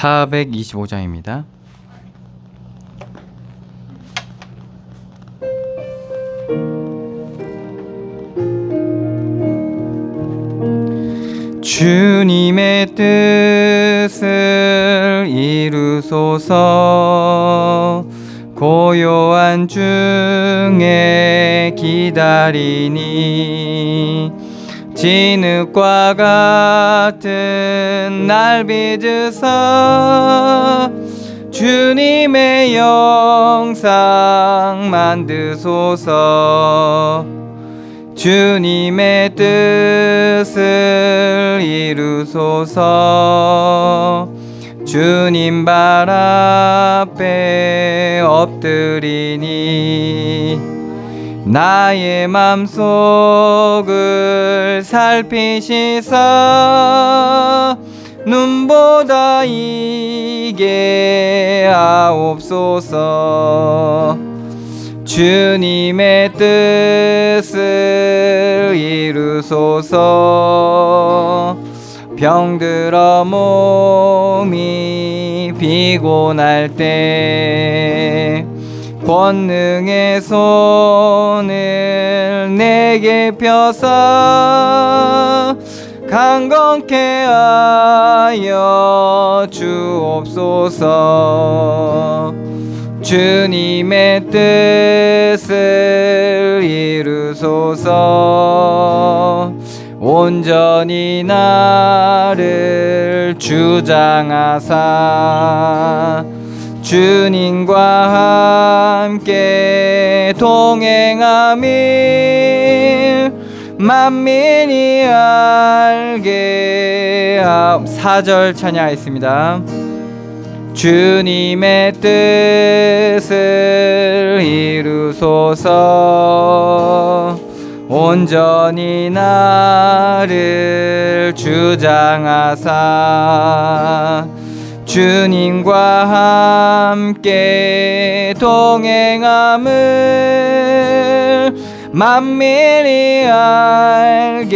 425장입니다. 주님의 뜻을 이루소서. 고요한 중에 기다리니 진흙과 같은 날 빚으사 주님의 영상 만드소서. 주님의 뜻을 이루소서. 주님 발 앞에 엎드리니 나의 맘속을 살피시사 눈보다 이게 하옵소서. 주님의 뜻을 이루소서. 병들어 몸이 피곤할 때 권능의 손을 내게 펴사 강건케 하여 주옵소서. 주님의 뜻을 이루소서. 온전히 나를 주장하사 주님과 함께 동행하며 만민이 알게 하옵. 4절 찬양하겠습니다. 주님의 뜻을 이루소서. 온전히 나를 주장하사 주님과 함께 동행함을 만민이 알게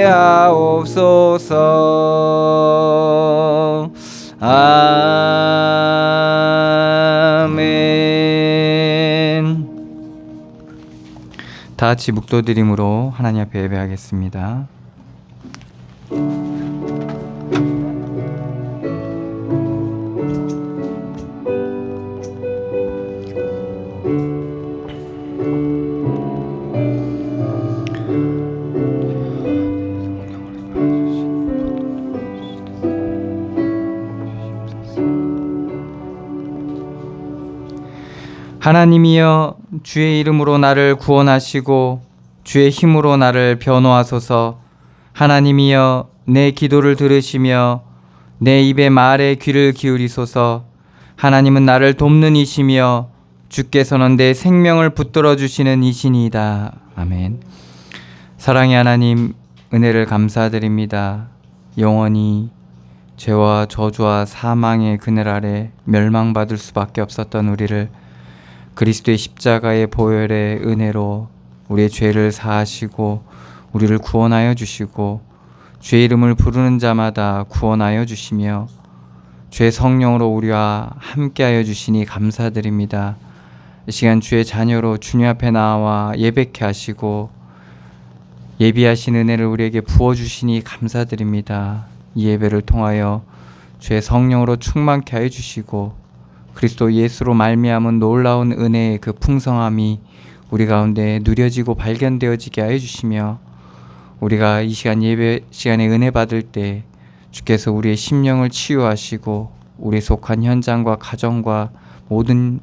하옵소서. 아멘. 다 같이 묵도드림으로 하나님 앞에 예배하겠습니다. 하나님이여, 주의 이름으로 나를 구원하시고 주의 힘으로 나를 변호하소서. 하나님이여, 내 기도를 들으시며 내 입의 말에 귀를 기울이소서. 하나님은 나를 돕는 이시며 주께서는 내 생명을 붙들어 주시는 이시니이다. 아멘. 사랑의 하나님, 은혜를 감사드립니다. 영원히 죄와 저주와 사망의 그늘 아래 멸망받을 수밖에 없었던 우리를 그리스도의 십자가의 보혈의 은혜로 우리의 죄를 사하시고 우리를 구원하여 주시고 주의 이름을 부르는 자마다 구원하여 주시며 주의 성령으로 우리와 함께하여 주시니 감사드립니다. 이 시간 주의 자녀로 주님 앞에 나와 예배케 하시고 예비하신 은혜를 우리에게 부어주시니 감사드립니다. 이 예배를 통하여 주의 성령으로 충만케 하여 주시고 그리스도 예수로 말미암은 놀라운 은혜의 그 풍성함이 우리 가운데 누려지고 발견되어지게 하여 주시며 우리가 이 시간 예배 시간에 은혜 받을 때 주께서 우리의 심령을 치유하시고 우리 속한 현장과 가정과 모든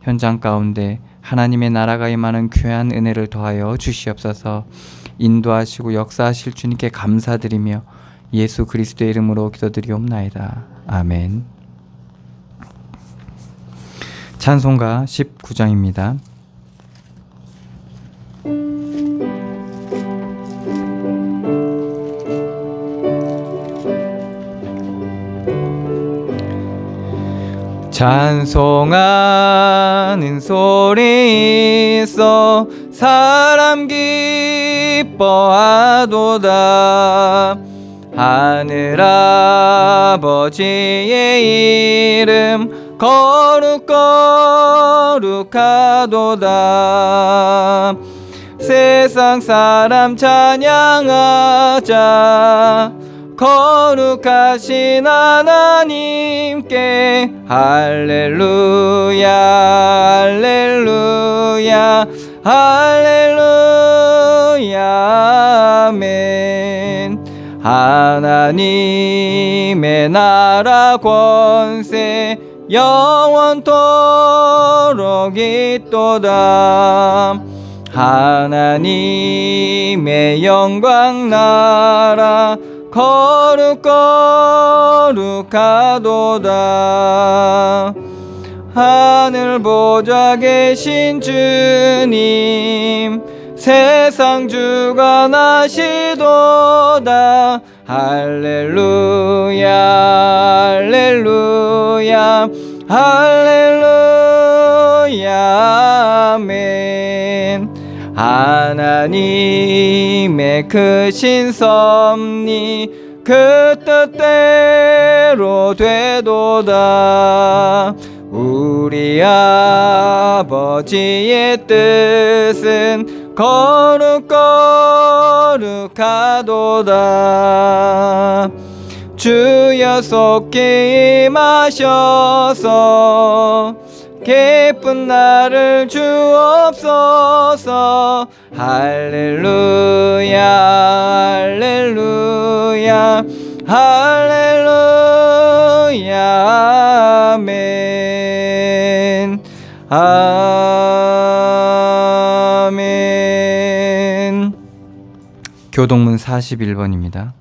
현장 가운데 하나님의 나라가 임하는 귀한 은혜를 더하여 주시옵소서. 인도하시고 역사하실 주님께 감사드리며 예수 그리스도의 이름으로 기도드리옵나이다. 아멘. 찬송가 19장입니다. 찬송하는 소리 있어 사람 기뻐하도다. 하늘아버지의 이름 거룩거룩하도다. 세상 사람 찬양하자. 거룩하신 하나님께 할렐루야 할렐루야 할렐루야 아멘. 하나님의 나라 권세 영원토록 있도다. 하나님의 영광 나라 거룩거룩하도다. 하늘 보좌 계신 주님 세상 주관하시도다. 할렐루야 할렐루야 할렐루야 아멘. 하나님의 크신 섭리 그 뜻대로 되도다. 우리 아버지의 뜻은 거룩거룩하도다. 주여 속히 임하셔서 기쁜 날을 주옵소서. 할렐루야 할렐루야 할렐루야 아멘 아멘. 교동문 41번입니다.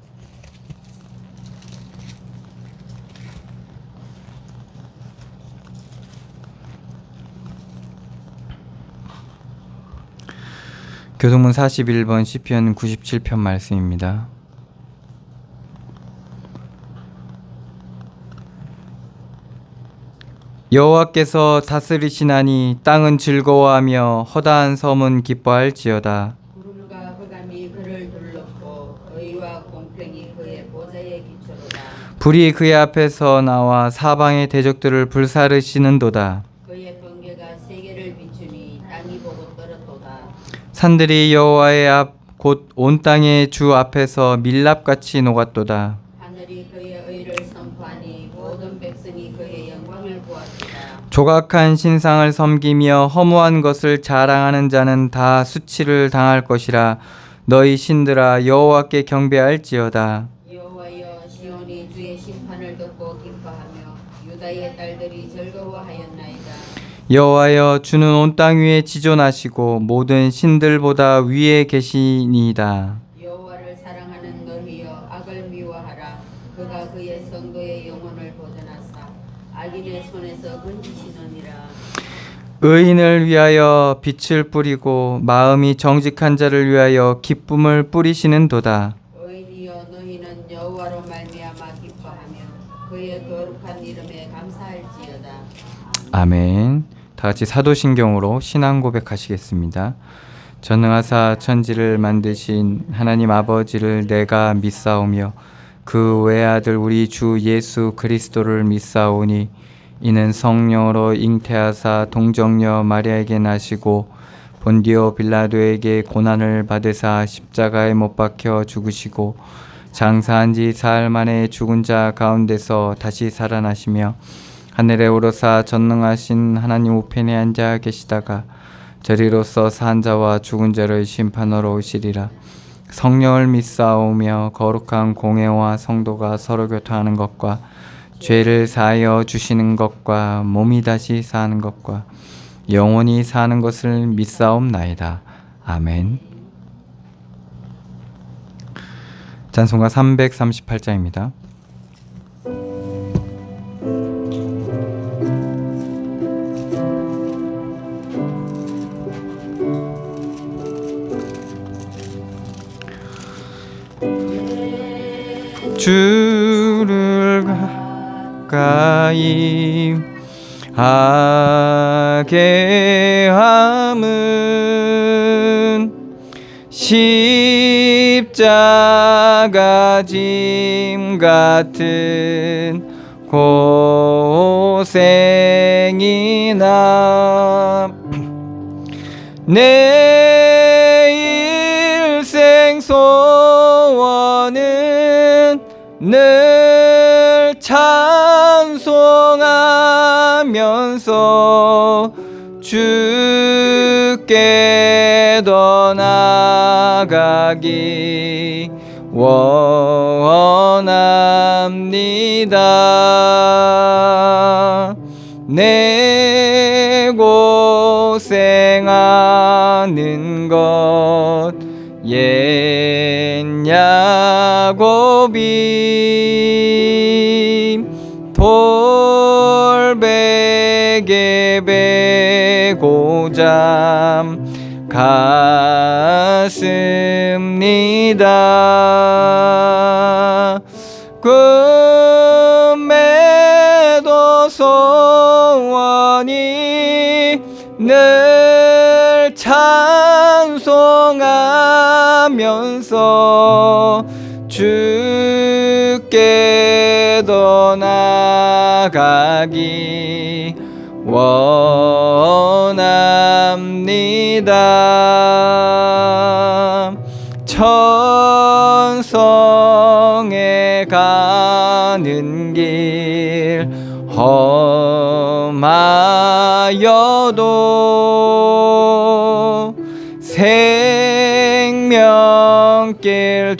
교동문 41번 시편 97편 말씀입니다. 여호와께서 다스리시나니 땅은 즐거워하며 허다한 섬은 기뻐할지어다. 구름과 흑암이 그를 둘렀고 의와 공평이 그의 보좌의 기초로다. 불이 그의 앞에서 나와 사방의 대적들을 불사르시는도다. 그의 번개가 세계를 비추니 땅이 보고 떨었도다. 산들이 여호와의 앞 곧 온 땅의 주 앞에서 밀랍같이 녹았도다. 하늘이 그의 의를 선포하니 모든 백성이 그의 영광을 보았도다. 조각한 신상을 섬기며 허무한 것을 자랑하는 자는 다 수치를 당할 것이라. 너희 신들아 여호와께 경배할지어다. 여호와여 시온이 주의 심판을 듣고 기뻐하며 유다의 딸들이 즐거워하였나이다. 여호와여 주는 온 땅 위에 지존하시고 모든 신들보다 위에 계시니이다. 여호와를 사랑하는 너희여 악을 미워하라. 그가 그의 성도의 영혼을 보존하사 악인의 손에서 건지시느니라. 의인을 위하여 빛을 뿌리고 마음이 정직한 자를 위하여 기쁨을 뿌리시는도다. 의인이여 너희는 여호와로 말미암아 기뻐하며 그의 거룩한 이름에 감사할지어다. 아멘. 다 같이 사도신경으로 신앙 고백하시겠습니다. 전능하사 천지를 만드신 하나님 아버지를 내가 믿사오며 그 외아들 우리 주 예수 그리스도를 믿사오니 이는 성령으로 잉태하사 동정녀 마리아에게 나시고 본디오 빌라도에게 고난을 받으사 십자가에 못 박혀 죽으시고 장사한 지 사흘 만에 죽은 자 가운데서 다시 살아나시며 하늘에 오르사 전능하신 하나님 우편에 앉아 계시다가 저리로서 산 자와 죽은 자를 심판하러 오시리라. 성령을 믿사오며 거룩한 공회와 성도가 서로 교통하는 것과 죄를 사하여 주시는 것과 몸이 다시 사는 것과 영원히 사는 것을 믿사옵나이다. 아멘. 찬송가 338장입니다. 주를 가까이 하게 함은 십자가 짐 같은 고생이나 내 일생 소원은 늘 찬송하면서 주께 더 나아가기 원합니다. 내 고생하는 것 옛 야곱이 돌베개 베고잠 갔습니다. 꿈에도 소원이 늘 찬송하면서 주께 더 나아가기 원합니다. 천성에 가는 길 험하여도 생명길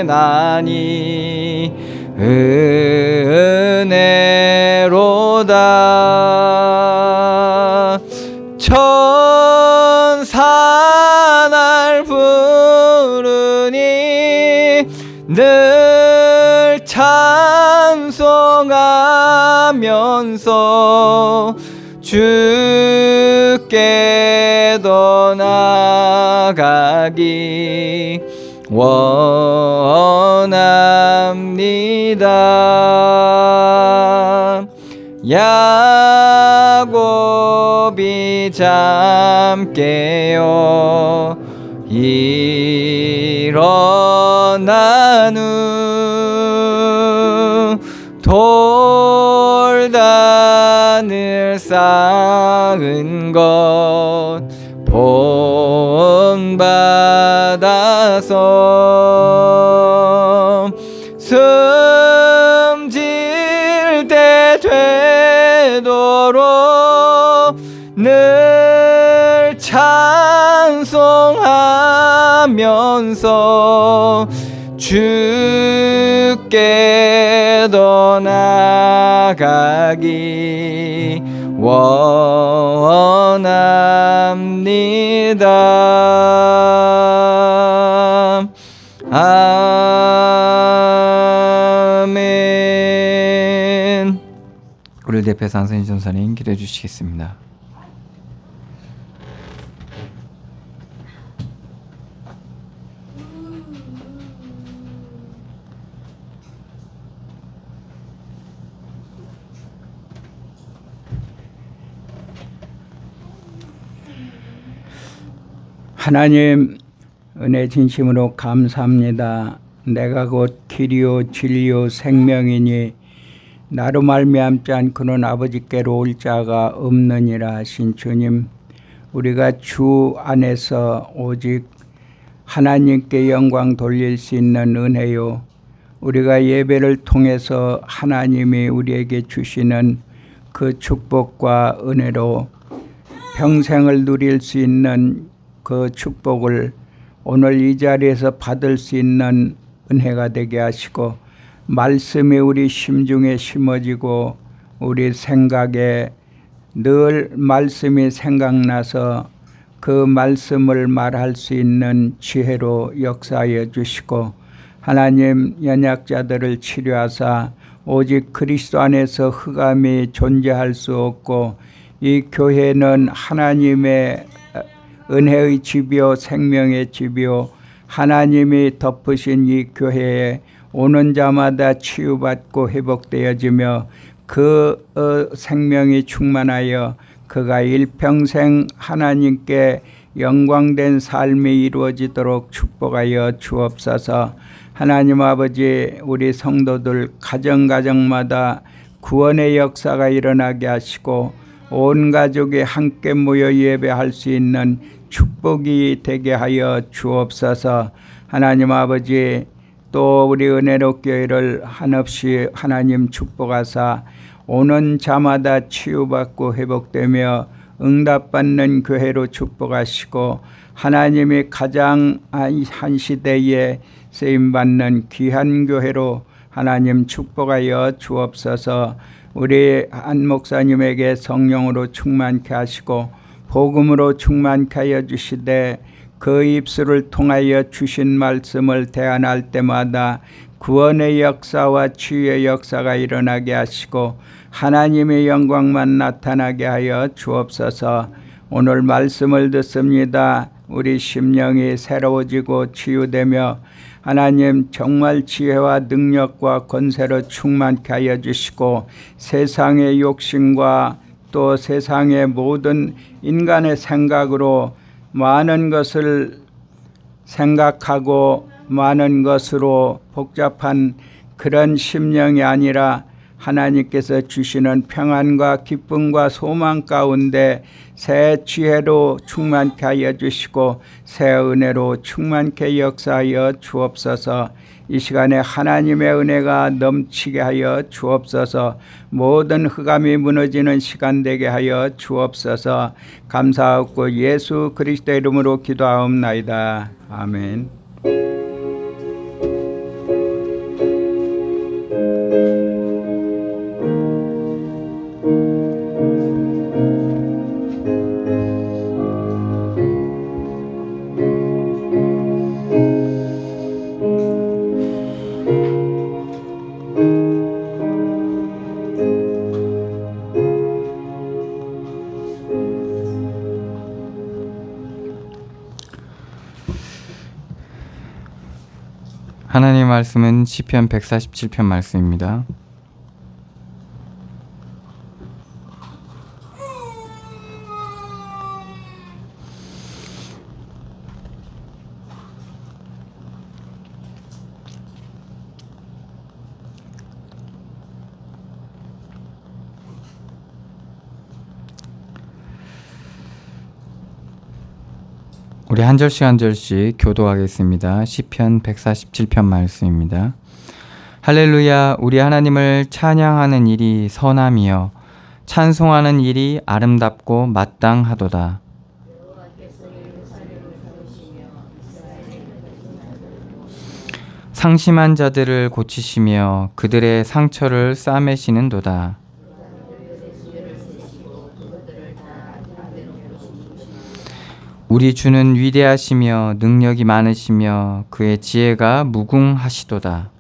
되나니 은혜로다. 천사 날 부르니 늘 찬송하면서 주께 더 나아가기 원합니다. 야곱이 잠 깨어 일어난 후 돌단을 쌓은 것 본받아서 숨질 때 되도록 늘 찬송하면서 주께 더 나아가기 원합니다. 아멘. 우리를 대표해서 안선희 전사님 기도해 주시겠습니다. 하나님 은혜 진심으로 감사합니다. 내가 곧 길이요 진리요 생명이니 나로 말미암지 않고는 아버지께로 올 자가 없느니라 하신 주님, 우리가 주 안에서 오직 하나님께 영광 돌릴 수 있는 은혜요, 우리가 예배를 통해서 하나님이 우리에게 주시는 그 축복과 은혜로 평생을 누릴 수 있는 그 축복을 오늘 이 자리에서 받을 수 있는 은혜가 되게 하시고, 말씀이 우리 심중에 심어지고 우리 생각에 늘 말씀이 생각나서 그 말씀을 말할 수 있는 지혜로 역사하여 주시고, 하나님 연약자들을 치료하사 오직 그리스도 안에서 흑암이 존재할 수 없고 이 교회는 하나님의 은혜의 집이요 생명의 집이요 하나님이 덮으신 이 교회에 오는 자마다 치유받고 회복되어지며 그 생명이 충만하여 그가 일평생 하나님께 영광된 삶이 이루어지도록 축복하여 주옵소서. 하나님 아버지, 우리 성도들 가정가정마다 구원의 역사가 일어나게 하시고 온 가족이 함께 모여 예배할 수 있는 축복이 되게 하여 주옵소서. 하나님 아버지, 또 우리 은혜로 교회를 한없이 하나님 축복하사 오는 자마다 치유받고 회복되며 응답받는 교회로 축복하시고 하나님이 가장 한 시대에 쓰임받는 귀한 교회로 하나님 축복하여 주옵소서. 우리 한 목사님에게 성령으로 충만케 하시고 복음으로 충만케 하여 주시되 그 입술을 통하여 주신 말씀을 대안할 때마다 구원의 역사와 치유의 역사가 일어나게 하시고 하나님의 영광만 나타나게 하여 주옵소서. 오늘 말씀을 듣습니다. 우리 심령이 새로워지고 치유되며 하나님 정말 지혜와 능력과 권세로 충만케 하여 주시고 세상의 욕심과 또 세상의 모든 인간의 생각으로 많은 것을 생각하고 많은 것으로 복잡한 그런 심령이 아니라 하나님께서 주시는 평안과 기쁨과 소망 가운데 새 지혜로 충만케 하여 주시고 새 은혜로 충만케 역사하여 주옵소서. 이 시간에 하나님의 은혜가 넘치게 하여 주옵소서. 모든 흑암이 무너지는 시간 되게 하여 주옵소서. 감사하고 예수 그리스도의 이름으로 기도하옵나이다. 아멘. 하나님의 말씀은 시편 147편 말씀입니다. 우리 한 절씩 한 절씩 교도하겠습니다. 시편 147편 말씀입니다. 할렐루야. 우리 하나님을 찬양하는 일이 선함이여 찬송하는 일이 아름답고 마땅하도다. 상심한 자들을 고치시며 그들의 상처를 싸매시는도다. 우리 주는 위대하시며 능력이 많으시며 그의 지혜가 무궁하시도다.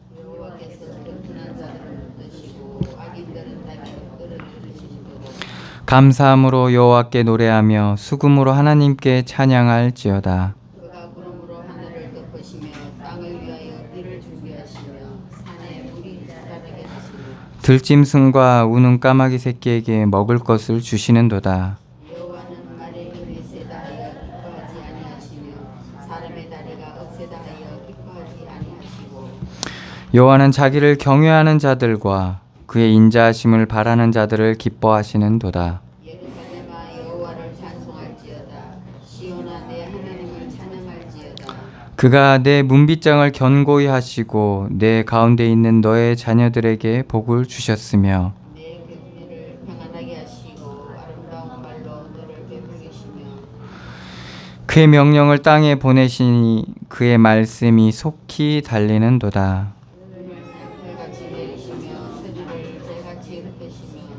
감사함으로 여호와께 노래하며 수금으로 하나님께 찬양할지어다. 그가 구름으로 하늘을 덮으시며 땅을 위하여 띠를 준비하시며 산에 물이 자라게 하시며 들짐승과 우는 까마귀 새끼에게 먹을 것을 주시는도다. 여호와는 말의 힘이 세다 하여 기뻐하지 아니하시며 사람의 다리가 억세다 하여 기뻐하지 아니하시고 여호와는 자기를 경외하는 자들과 그의 인자하심을 바라는 자들을 기뻐하시는도다. 예루살렘아 여호와를 찬송할지어다. 시온아 내 하나님을 찬양할지어다. 그가 내 문빗장을 견고히 하시고 내 가운데 있는 너의 자녀들에게 복을 주셨으며 내 곁길을 평안하게 하시고 아름다운 말로 너를 베풀기시며 그의 명령을 땅에 보내시니 그의 말씀이 속히 달리는도다. 눈을 양털같이 내리시며 새들을 재같이 흩으시며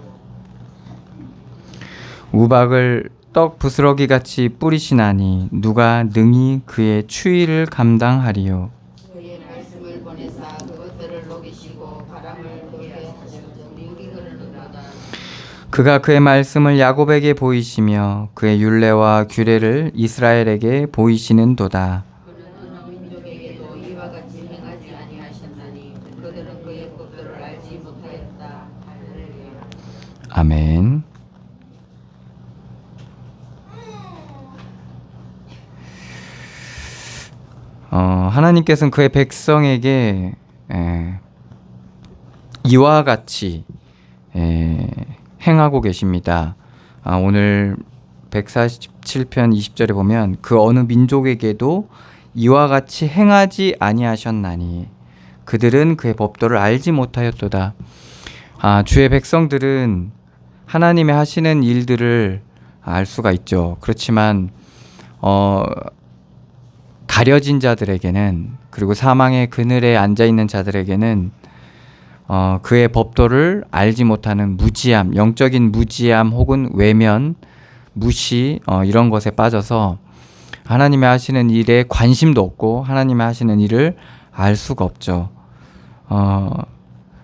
우박을 떡 부스러기 같이 뿌리시나니 누가 능히 그의 추위를 감당하리요. 그의 말씀을 보내사 그것들을 녹이시고 바람을 돌게 하시고 능히 흐르는도다. 그가 그의 말씀을 야곱에게 보이시며 그의 율례와 규례를 이스라엘에게 보이시는도다. 그는 어느 민족에게도 이와 같이 행하지 아니하셨나니 그들은 그의 법도를 알지 못하였다. 할렐루야. 아멘. 하나님께서는 그의 백성에게 이와 같이 행하고 계십니다. 오늘 147편 20절에 보면 그 어느 민족에게도 이와 같이 행하지 아니하셨나니 그들은 그의 법도를 알지 못하였도다. 주의 백성들은 하나님의 하시는 일들을 알 수가 있죠. 그렇지만 가려진 자들에게는, 그리고 사망의 그늘에 앉아있는 자들에게는 그의 법도를 알지 못하는 무지함, 영적인 무지함 혹은 외면, 무시, 이런 것에 빠져서 하나님의 하시는 일에 관심도 없고 하나님의 하시는 일을 알 수가 없죠.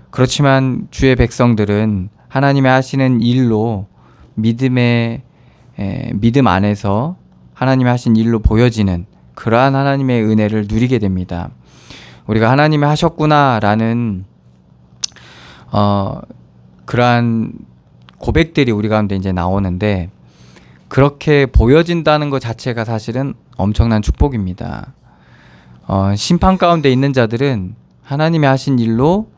그렇지만 주의 백성들은 하나님의 하시는 일로 믿음 안에서 하나님의 하신 일로 보여지는 그러한 하나님의 은혜를 누리게 됩니다. 우리가 하나님이 하셨구나라는 그러한 고백들이 우리 가운데 이제 나오는데, 그렇게 보여진다는 것 자체가 사실은 엄청난 축복입니다. 심판 가운데 있는 자들은 하나님이 하신 일로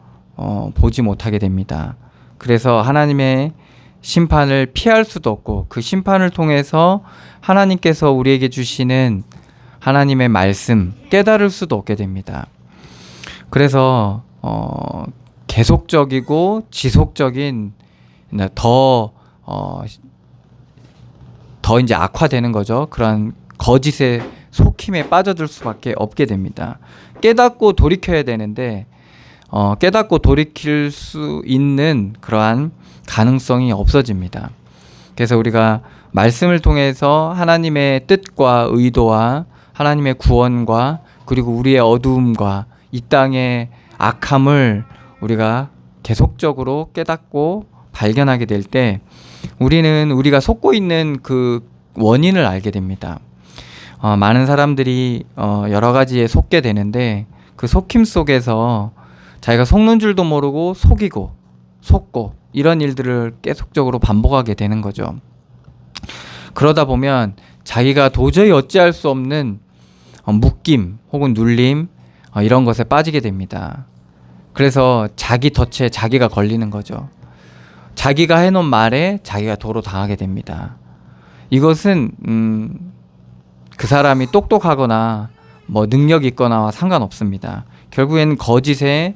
보지 못하게 됩니다. 그래서 하나님의 심판을 피할 수도 없고, 그 심판을 통해서 하나님께서 우리에게 주시는 하나님의 말씀 깨달을 수도 없게 됩니다. 그래서 계속적이고 지속적인 더 이제 악화되는 거죠. 그런 거짓의 속힘에 빠져들 수밖에 없게 됩니다. 깨닫고 돌이켜야 되는데 깨닫고 돌이킬 수 있는 그러한 가능성이 없어집니다. 그래서 우리가 말씀을 통해서 하나님의 뜻과 의도와 하나님의 구원과 그리고 우리의 어두움과 이 땅의 악함을 우리가 계속적으로 깨닫고 발견하게 될 때 우리는 우리가 속고 있는 그 원인을 알게 됩니다. 많은 사람들이 여러 가지에 속게 되는데 그 속힘 속에서 자기가 속는 줄도 모르고 속고 이런 일들을 계속적으로 반복하게 되는 거죠. 그러다 보면 자기가 도저히 어찌할 수 없는 묶임 혹은 눌림 이런 것에 빠지게 됩니다. 그래서 자기 덫에 자기가 걸리는 거죠. 자기가 해놓은 말에 자기가 도로 당하게 됩니다. 이것은 그 사람이 똑똑하거나 뭐 능력이 있거나와 상관없습니다. 결국엔 거짓에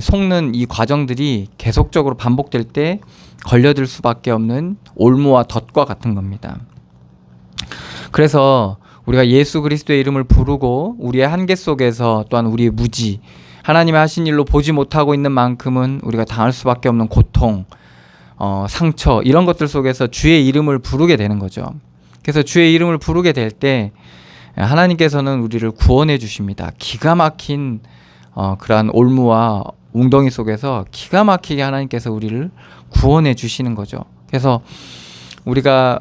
속는 이 과정들이 계속적으로 반복될 때 걸려들 수밖에 없는 올무와 덫과 같은 겁니다. 그래서 우리가 예수 그리스도의 이름을 부르고 우리의 한계 속에서 또한 우리의 무지, 하나님의 하신 일로 보지 못하고 있는 만큼은 우리가 당할 수밖에 없는 고통, 상처 이런 것들 속에서 주의 이름을 부르게 되는 거죠. 그래서 주의 이름을 부르게 될 때 하나님께서는 우리를 구원해 주십니다. 기가 막힌 그러한 올무와 웅덩이 속에서 기가 막히게 하나님께서 우리를 구원해 주시는 거죠. 그래서 우리가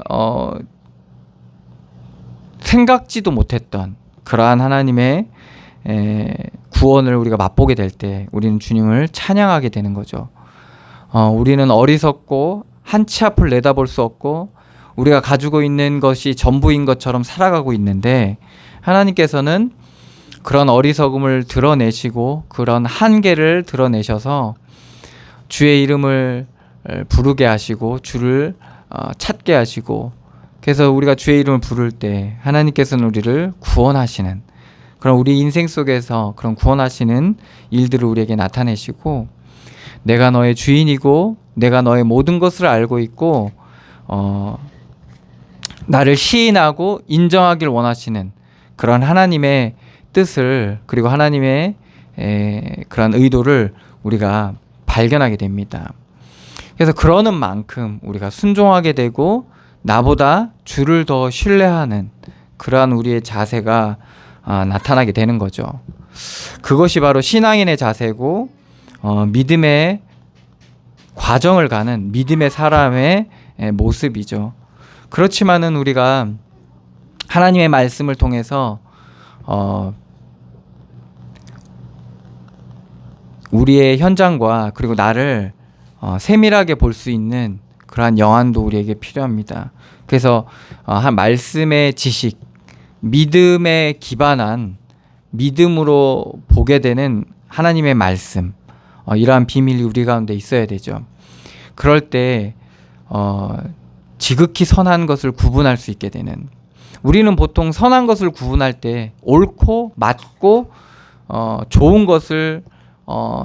생각지도 못했던 그러한 하나님의 구원을 우리가 맛보게 될 때 우리는 주님을 찬양하게 되는 거죠. 우리는 어리석고 한치 앞을 내다볼 수 없고 우리가 가지고 있는 것이 전부인 것처럼 살아가고 있는데 하나님께서는 그런 어리석음을 드러내시고 그런 한계를 드러내셔서 주의 이름을 부르게 하시고 주를 찾게 하시고, 그래서 우리가 주의 이름을 부를 때 하나님께서는 우리를 구원하시는 그런 우리 인생 속에서 그런 구원하시는 일들을 우리에게 나타내시고, 내가 너의 주인이고 내가 너의 모든 것을 알고 있고 나를 시인하고 인정하길 원하시는 그런 하나님의 뜻을, 그리고 하나님의 그런 의도를 우리가 발견하게 됩니다. 그래서 그러는 만큼 우리가 순종하게 되고 나보다 주를 더 신뢰하는 그러한 우리의 자세가 나타나게 되는 거죠. 그것이 바로 신앙인의 자세고 믿음의 과정을 가는 믿음의 사람의 모습이죠. 그렇지만은 우리가 하나님의 말씀을 통해서 우리의 현장과 그리고 나를 세밀하게 볼 수 있는 그러한 영안도 우리에게 필요합니다. 그래서 한 말씀의 지식, 믿음에 기반한 믿음으로 보게 되는 하나님의 말씀, 이러한 비밀이 우리 가운데 있어야 되죠. 그럴 때 지극히 선한 것을 구분할 수 있게 되는, 우리는 보통 선한 것을 구분할 때 옳고 맞고 좋은 것을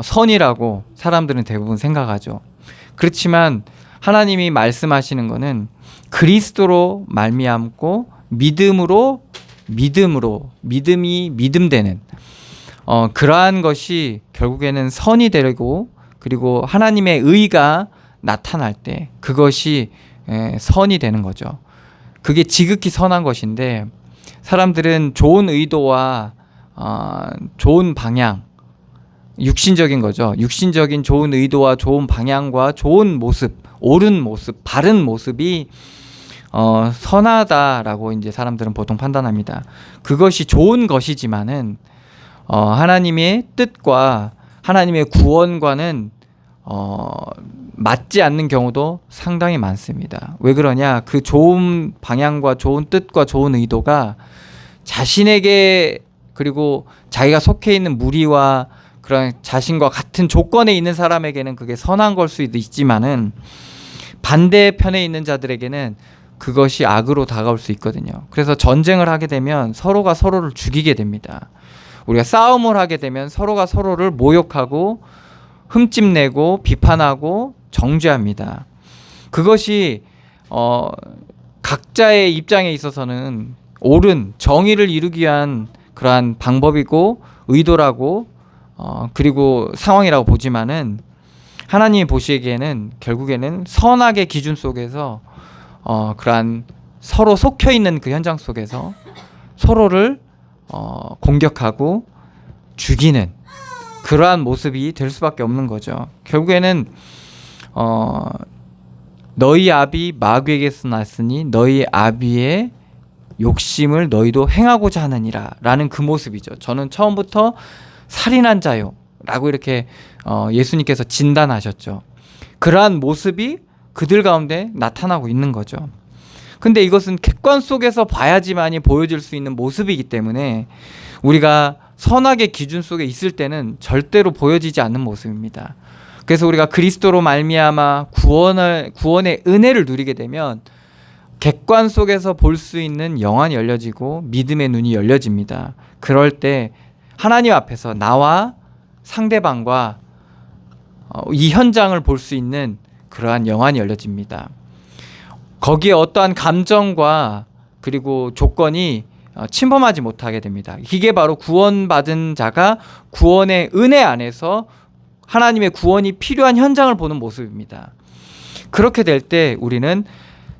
선이라고 사람들은 대부분 생각하죠. 그렇지만 하나님이 말씀하시는 것은 그리스도로 말미암고 믿음이 믿음되는 그러한 것이 결국에는 선이 되고, 그리고 하나님의 의가 나타날 때 그것이 선이 되는 거죠. 그게 지극히 선한 것인데, 사람들은 좋은 의도와 좋은 방향, 육신적인 거죠. 육신적인 좋은 의도와 좋은 방향과 좋은 모습, 옳은 모습, 바른 모습이 선하다라고 이제 사람들은 보통 판단합니다. 그것이 좋은 것이지만은 하나님의 뜻과 하나님의 구원과는 맞지 않는 경우도 상당히 많습니다. 왜 그러냐? 그 좋은 방향과 좋은 뜻과 좋은 의도가 자신에게, 그리고 자기가 속해 있는 무리와 그런 자신과 같은 조건에 있는 사람에게는 그게 선한 걸 수도 있지만은 반대편에 있는 자들에게는 그것이 악으로 다가올 수 있거든요. 그래서 전쟁을 하게 되면 서로가 서로를 죽이게 됩니다. 우리가 싸움을 하게 되면 서로가 서로를 모욕하고 흠집내고 비판하고 정죄합니다. 그것이 각자의 입장에 있어서는 옳은 정의를 이루기 위한 그러한 방법이고 의도라고 그리고 상황이라고 보지만은, 하나님이 보시기에는 결국에는 선악의 기준 속에서 그러한 서로 속혀 있는 그 현장 속에서 서로를 공격하고 죽이는 그러한 모습이 될 수밖에 없는 거죠. 결국에는 너희 아비 마귀에게서 났으니 너희 아비의 욕심을 너희도 행하고자 하느니라 라는 그 모습이죠. 저는 처음부터 살인한 자요 라고 이렇게 예수님께서 진단하셨죠. 그러한 모습이 그들 가운데 나타나고 있는 거죠. 근데 이것은 객관 속에서 봐야지만이 보여질 수 있는 모습이기 때문에 우리가 선악의 기준 속에 있을 때는 절대로 보여지지 않는 모습입니다. 그래서 우리가 그리스도로 말미암아 구원의 은혜를 누리게 되면 객관 속에서 볼 수 있는 영안이 열려지고 믿음의 눈이 열려집니다. 그럴 때 하나님 앞에서 나와 상대방과 이 현장을 볼 수 있는 그러한 영안이 열려집니다. 거기에 어떠한 감정과 그리고 조건이 침범하지 못하게 됩니다. 이게 바로 구원받은 자가 구원의 은혜 안에서 하나님의 구원이 필요한 현장을 보는 모습입니다. 그렇게 될 때 우리는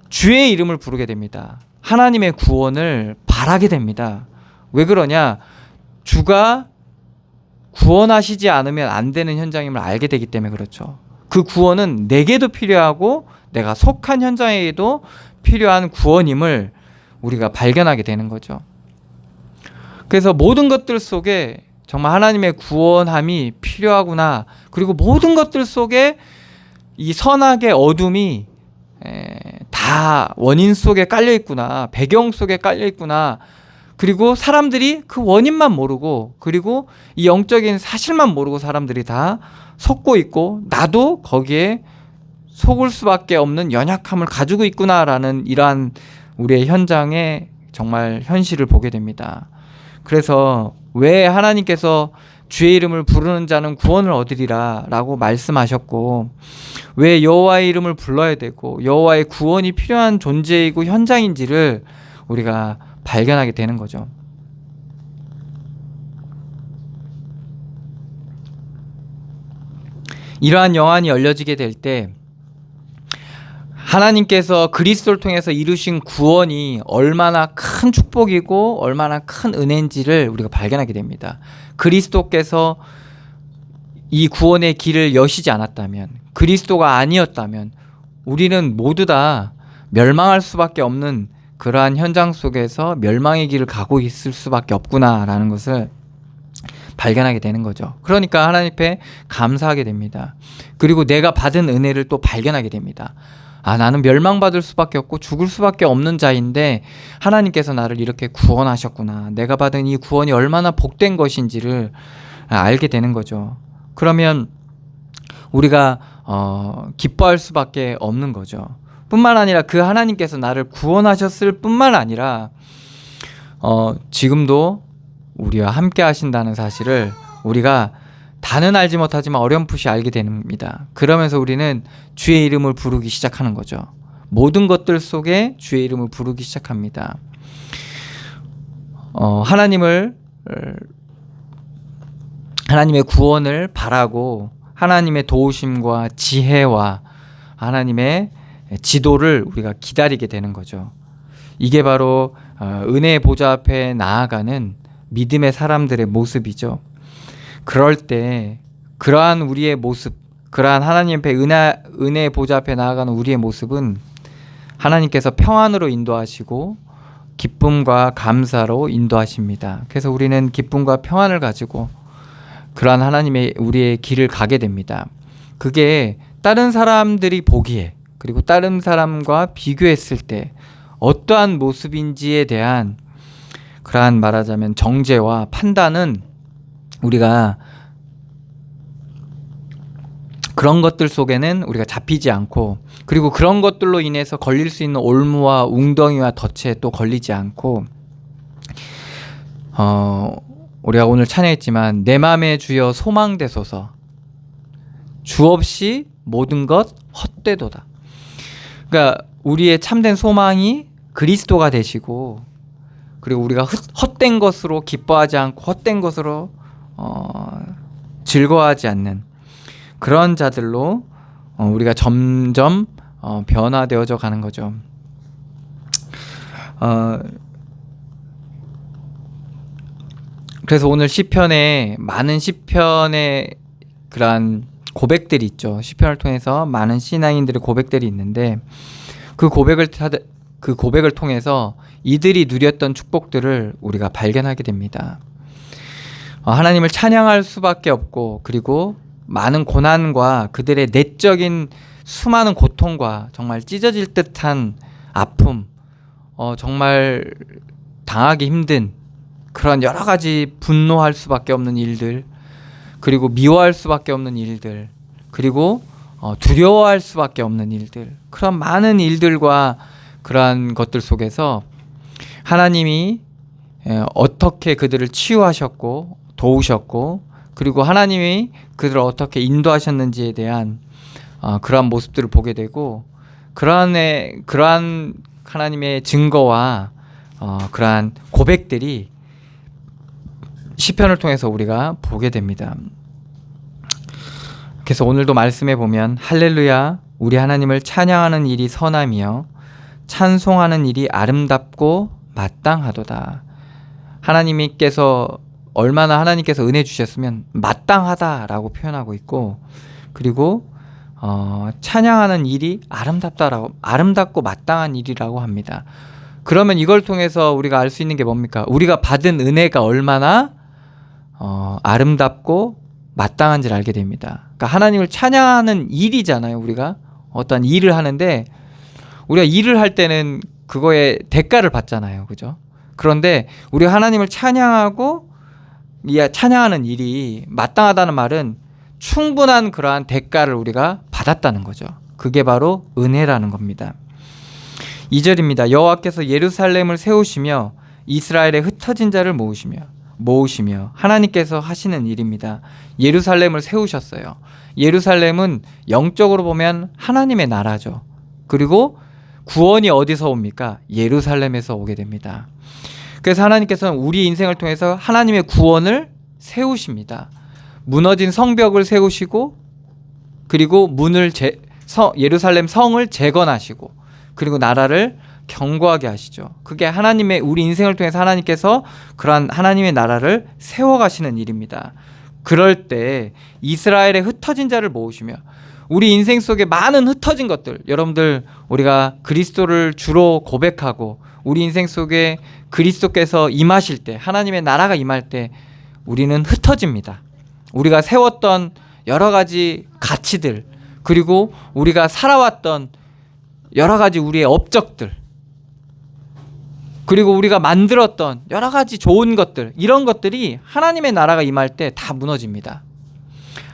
주의 이름을 부르게 됩니다. 하나님의 구원을 바라게 됩니다. 왜 그러냐? 주가 구원하시지 않으면 안 되는 현장임을 알게 되기 때문에 그렇죠. 그 구원은 내게도 필요하고 내가 속한 현장에도 필요한 구원임을 우리가 발견하게 되는 거죠. 그래서 모든 것들 속에 정말 하나님의 구원함이 필요하구나. 그리고 모든 것들 속에 이 선악의 어둠이 다 원인 속에 깔려 있구나. 배경 속에 깔려 있구나. 그리고 사람들이 그 원인만 모르고, 그리고 이 영적인 사실만 모르고 사람들이 다 속고 있고, 나도 거기에 속을 수밖에 없는 연약함을 가지고 있구나라는 이러한 우리의 현장의 정말 현실을 보게 됩니다. 그래서 왜 하나님께서 주의 이름을 부르는 자는 구원을 얻으리라 라고 말씀하셨고, 왜 여호와의 이름을 불러야 되고 여호와의 구원이 필요한 존재이고 현장인지를 우리가 발견하게 되는 거죠. 이러한 영안이 열려지게 될 때 하나님께서 그리스도를 통해서 이루신 구원이 얼마나 큰 축복이고 얼마나 큰 은혜인지를 우리가 발견하게 됩니다. 그리스도께서 이 구원의 길을 여시지 않았다면, 그리스도가 아니었다면 우리는 모두 다 멸망할 수밖에 없는 그러한 현장 속에서 멸망의 길을 가고 있을 수밖에 없구나라는 것을 발견하게 되는 거죠. 그러니까 하나님 앞에 감사하게 됩니다. 그리고 내가 받은 은혜를 또 발견하게 됩니다. 나는 멸망받을 수밖에 없고 죽을 수밖에 없는 자인데 하나님께서 나를 이렇게 구원하셨구나. 내가 받은 이 구원이 얼마나 복된 것인지를 알게 되는 거죠. 그러면 우리가 기뻐할 수밖에 없는 거죠. 뿐만 아니라 그 하나님께서 나를 구원하셨을 뿐만 아니라 지금도 우리와 함께 하신다는 사실을 우리가 다는 알지 못하지만 어렴풋이 알게 됩니다. 그러면서 우리는 주의 이름을 부르기 시작하는 거죠. 모든 것들 속에 주의 이름을 부르기 시작합니다. 하나님의 구원을 바라고 하나님의 도우심과 지혜와 하나님의 지도를 우리가 기다리게 되는 거죠. 이게 바로 은혜의 보좌 앞에 나아가는 믿음의 사람들의 모습이죠. 그럴 때 그러한 우리의 모습, 그러한 하나님 앞에 은혜의 보좌 앞에 나아가는 우리의 모습은 하나님께서 평안으로 인도하시고 기쁨과 감사로 인도하십니다. 그래서 우리는 기쁨과 평안을 가지고 그러한 하나님의 우리의 길을 가게 됩니다. 그게 다른 사람들이 보기에 그리고 다른 사람과 비교했을 때 어떠한 모습인지에 대한 그러한 말하자면 정죄와 판단은 우리가 그런 것들 속에는 우리가 잡히지 않고 그리고 그런 것들로 인해서 걸릴 수 있는 올무와 웅덩이와 덫에 또 걸리지 않고 우리가 오늘 찬양했지만 내 맘에 주여 소망되소서 주 없이 모든 것 헛되도다. 그러니까 우리의 참된 소망이 그리스도가 되시고 그리고 우리가 헛된 것으로 기뻐하지 않고 헛된 것으로 즐거워하지 않는 그런 자들로 우리가 점점 변화되어져 가는 거죠. 그래서 오늘 시편에 많은 시편의 그러한 고백들이 있죠. 시편을 통해서 많은 신앙인들의 고백들이 있는데 그 고백을 통해서 이들이 누렸던 축복들을 우리가 발견하게 됩니다. 하나님을 찬양할 수밖에 없고 그리고 많은 고난과 그들의 내적인 수많은 고통과 정말 찢어질 듯한 아픔, 정말 당하기 힘든 그런 여러 가지 분노할 수밖에 없는 일들, 그리고 미워할 수밖에 없는 일들, 그리고 두려워할 수밖에 없는 일들, 그런 많은 일들과 그러한 것들 속에서 하나님이 어떻게 그들을 치유하셨고 도우셨고 그리고 하나님이 그들을 어떻게 인도하셨는지에 대한 그러한 모습들을 보게 되고 그러한 하나님의 증거와 그러한 고백들이 시편을 통해서 우리가 보게 됩니다. 그래서 오늘도 말씀해 보면 할렐루야 우리 하나님을 찬양하는 일이 선함이요 찬송하는 일이 아름답고 마땅하도다. 얼마나 하나님께서 은혜 주셨으면 마땅하다라고 표현하고 있고 그리고 찬양하는 일이 아름답고 마땅한 일이라고 합니다. 그러면 이걸 통해서 우리가 알 수 있는 게 뭡니까? 우리가 받은 은혜가 얼마나 아름답고 마땅한지를 알게 됩니다. 그러니까 하나님을 찬양하는 일이잖아요. 우리가 어떤 일을 하는데 우리가 일을 할 때는 그거에 대가를 받잖아요. 그죠? 그런데 우리가 하나님을 찬양하는 일이 마땅하다는 말은 충분한 그러한 대가를 우리가 받았다는 거죠. 그게 바로 은혜라는 겁니다. 2절입니다. 여호와께서 예루살렘을 세우시며 이스라엘의 흩어진 자를 모으시며 하나님께서 하시는 일입니다. 예루살렘을 세우셨어요. 예루살렘은 영적으로 보면 하나님의 나라죠. 그리고 구원이 어디서 옵니까? 예루살렘에서 오게 됩니다. 그래서 하나님께서는 우리 인생을 통해서 하나님의 구원을 세우십니다. 무너진 성벽을 세우시고 그리고 예루살렘 성을 재건하시고 그리고 나라를 견고하게 하시죠. 그게 우리 인생을 통해서 하나님께서 그러한 하나님의 나라를 세워가시는 일입니다. 그럴 때 이스라엘의 흩어진 자를 모으시며 우리 인생 속에 많은 흩어진 것들, 여러분들 우리가 그리스도를 주로 고백하고 우리 인생 속에 그리스도께서 임하실 때, 하나님의 나라가 임할 때 우리는 흩어집니다. 우리가 세웠던 여러 가지 가치들, 그리고 우리가 살아왔던 여러 가지 우리의 업적들, 그리고 우리가 만들었던 여러 가지 좋은 것들, 이런 것들이 하나님의 나라가 임할 때 다 무너집니다.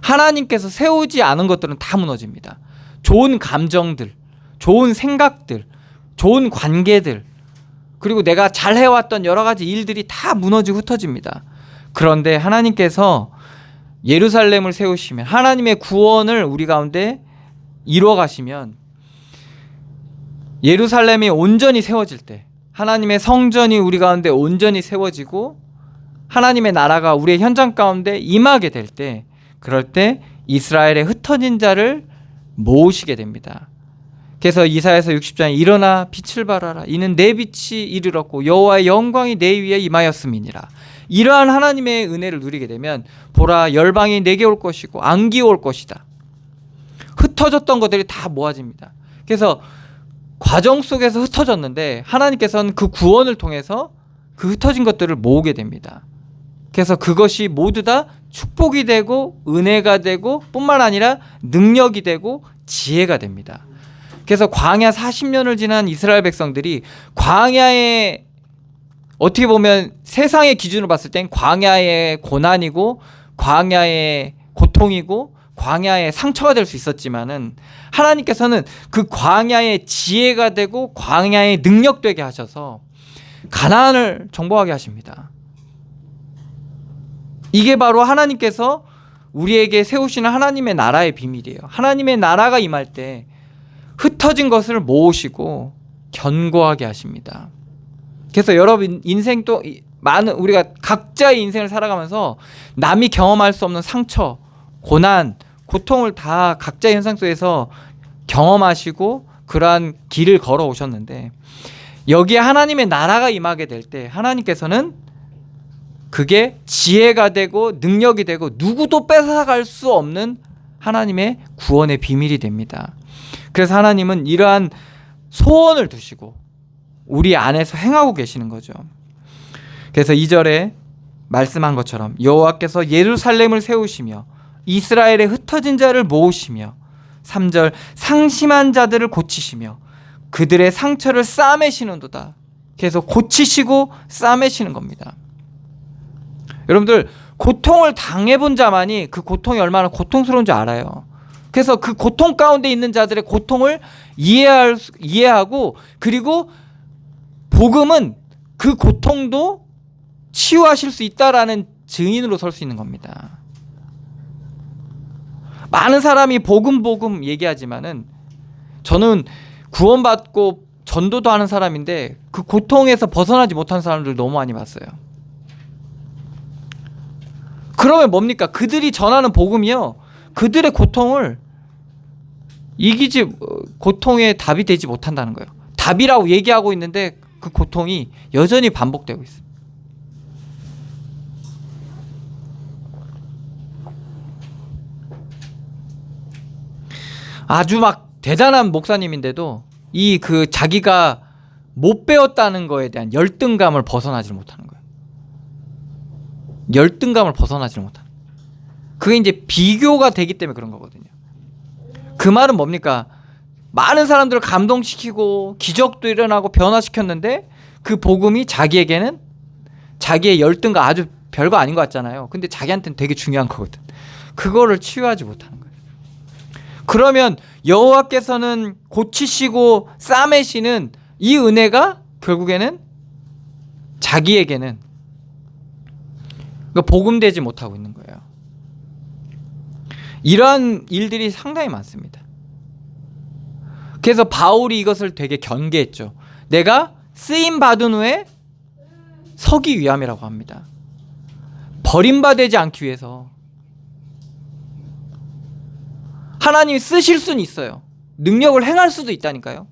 하나님께서 세우지 않은 것들은 다 무너집니다. 좋은 감정들, 좋은 생각들, 좋은 관계들, 그리고 내가 잘 해왔던 여러 가지 일들이 다 무너지고 흩어집니다. 그런데 하나님께서 예루살렘을 세우시면, 하나님의 구원을 우리 가운데 이루어 가시면, 예루살렘이 온전히 세워질 때, 하나님의 성전이 우리 가운데 온전히 세워지고 하나님의 나라가 우리의 현장 가운데 임하게 될 때, 그럴 때 이스라엘의 흩어진 자를 모으시게 됩니다. 그래서 이사야서 60장에 일어나 빛을 발하라, 이는 내 빛이 이르렀고 여호와의 영광이 내 위에 임하였음이니라. 이러한 하나님의 은혜를 누리게 되면 보라, 열방이 내게 올 것이고 안기 올 것이다. 흩어졌던 것들이 다 모아집니다. 그래서 과정 속에서 흩어졌는데 하나님께서는 그 구원을 통해서 그 흩어진 것들을 모으게 됩니다. 그래서 그것이 모두 다 축복이 되고 은혜가 되고 뿐만 아니라 능력이 되고 지혜가 됩니다. 그래서 광야 40년을 지난 이스라엘 백성들이 광야에, 어떻게 보면 세상의 기준으로 봤을 땐 광야의 고난이고 광야의 고통이고 광야의 상처가 될 수 있었지만은, 하나님께서는 그 광야의 지혜가 되고 광야의 능력 되게 하셔서 가나안을 정복하게 하십니다. 이게 바로 하나님께서 우리에게 세우시는 하나님의 나라의 비밀이에요. 하나님의 나라가 임할 때 흩어진 것을 모으시고 견고하게 하십니다. 그래서 여러분 인생도 많은, 우리가 각자의 인생을 살아가면서 남이 경험할 수 없는 상처, 고난, 고통을 다 각자의 현상 속에서 경험하시고 그러한 길을 걸어오셨는데, 여기에 하나님의 나라가 임하게 될 때 하나님께서는 그게 지혜가 되고 능력이 되고 누구도 뺏어갈 수 없는 하나님의 구원의 비밀이 됩니다. 그래서 하나님은 이러한 소원을 두시고 우리 안에서 행하고 계시는 거죠. 그래서 2절에 말씀한 것처럼 여호와께서 예루살렘을 세우시며 이스라엘의 흩어진 자를 모으시며, 3절 상심한 자들을 고치시며 그들의 상처를 싸매시는도다. 그래서 고치시고 싸매시는 겁니다. 여러분들, 고통을 당해본 자만이 그 고통이 얼마나 고통스러운 줄 알아요. 그래서 그 고통 가운데 있는 자들의 고통을 이해하고, 그리고 복음은 그 고통도 치유하실 수 있다라는 증인으로 설 수 있는 겁니다. 많은 사람이 복음 얘기하지만은, 저는 구원받고 전도도 하는 사람인데 그 고통에서 벗어나지 못한 사람들 너무 많이 봤어요. 그러면 뭡니까? 그들이 전하는 복음이요, 그들의 고통을 이기지, 고통의 답이 되지 못한다는 거예요. 답이라고 얘기하고 있는데 그 고통이 여전히 반복되고 있어요. 아주 막 대단한 목사님인데도 이 그 자기가 못 배웠다는 거에 대한 열등감을 벗어나지 못하는 거예요. 열등감을 벗어나지 못하는. 그게 이제 비교가 되기 때문에 그런 거거든요. 그 말은 뭡니까? 많은 사람들을 감동시키고 기적도 일어나고 변화시켰는데 그 복음이 자기에게는 자기의 열등감, 아주 별거 아닌 것 같잖아요. 근데 자기한테는 되게 중요한 거거든. 그거를 치유하지 못하는 거예요. 그러면 여호와께서는 고치시고 싸매시는 이 은혜가 결국에는 자기에게는 복음되지 못하고 있는 거예요. 이러한 일들이 상당히 많습니다. 그래서 바울이 이것을 되게 경계했죠. 내가 쓰임 받은 후에 서기 위함이라고 합니다. 버림받지 않기 위해서. 하나님이 쓰실 수는 있어요. 능력을 행할 수도 있다니까요.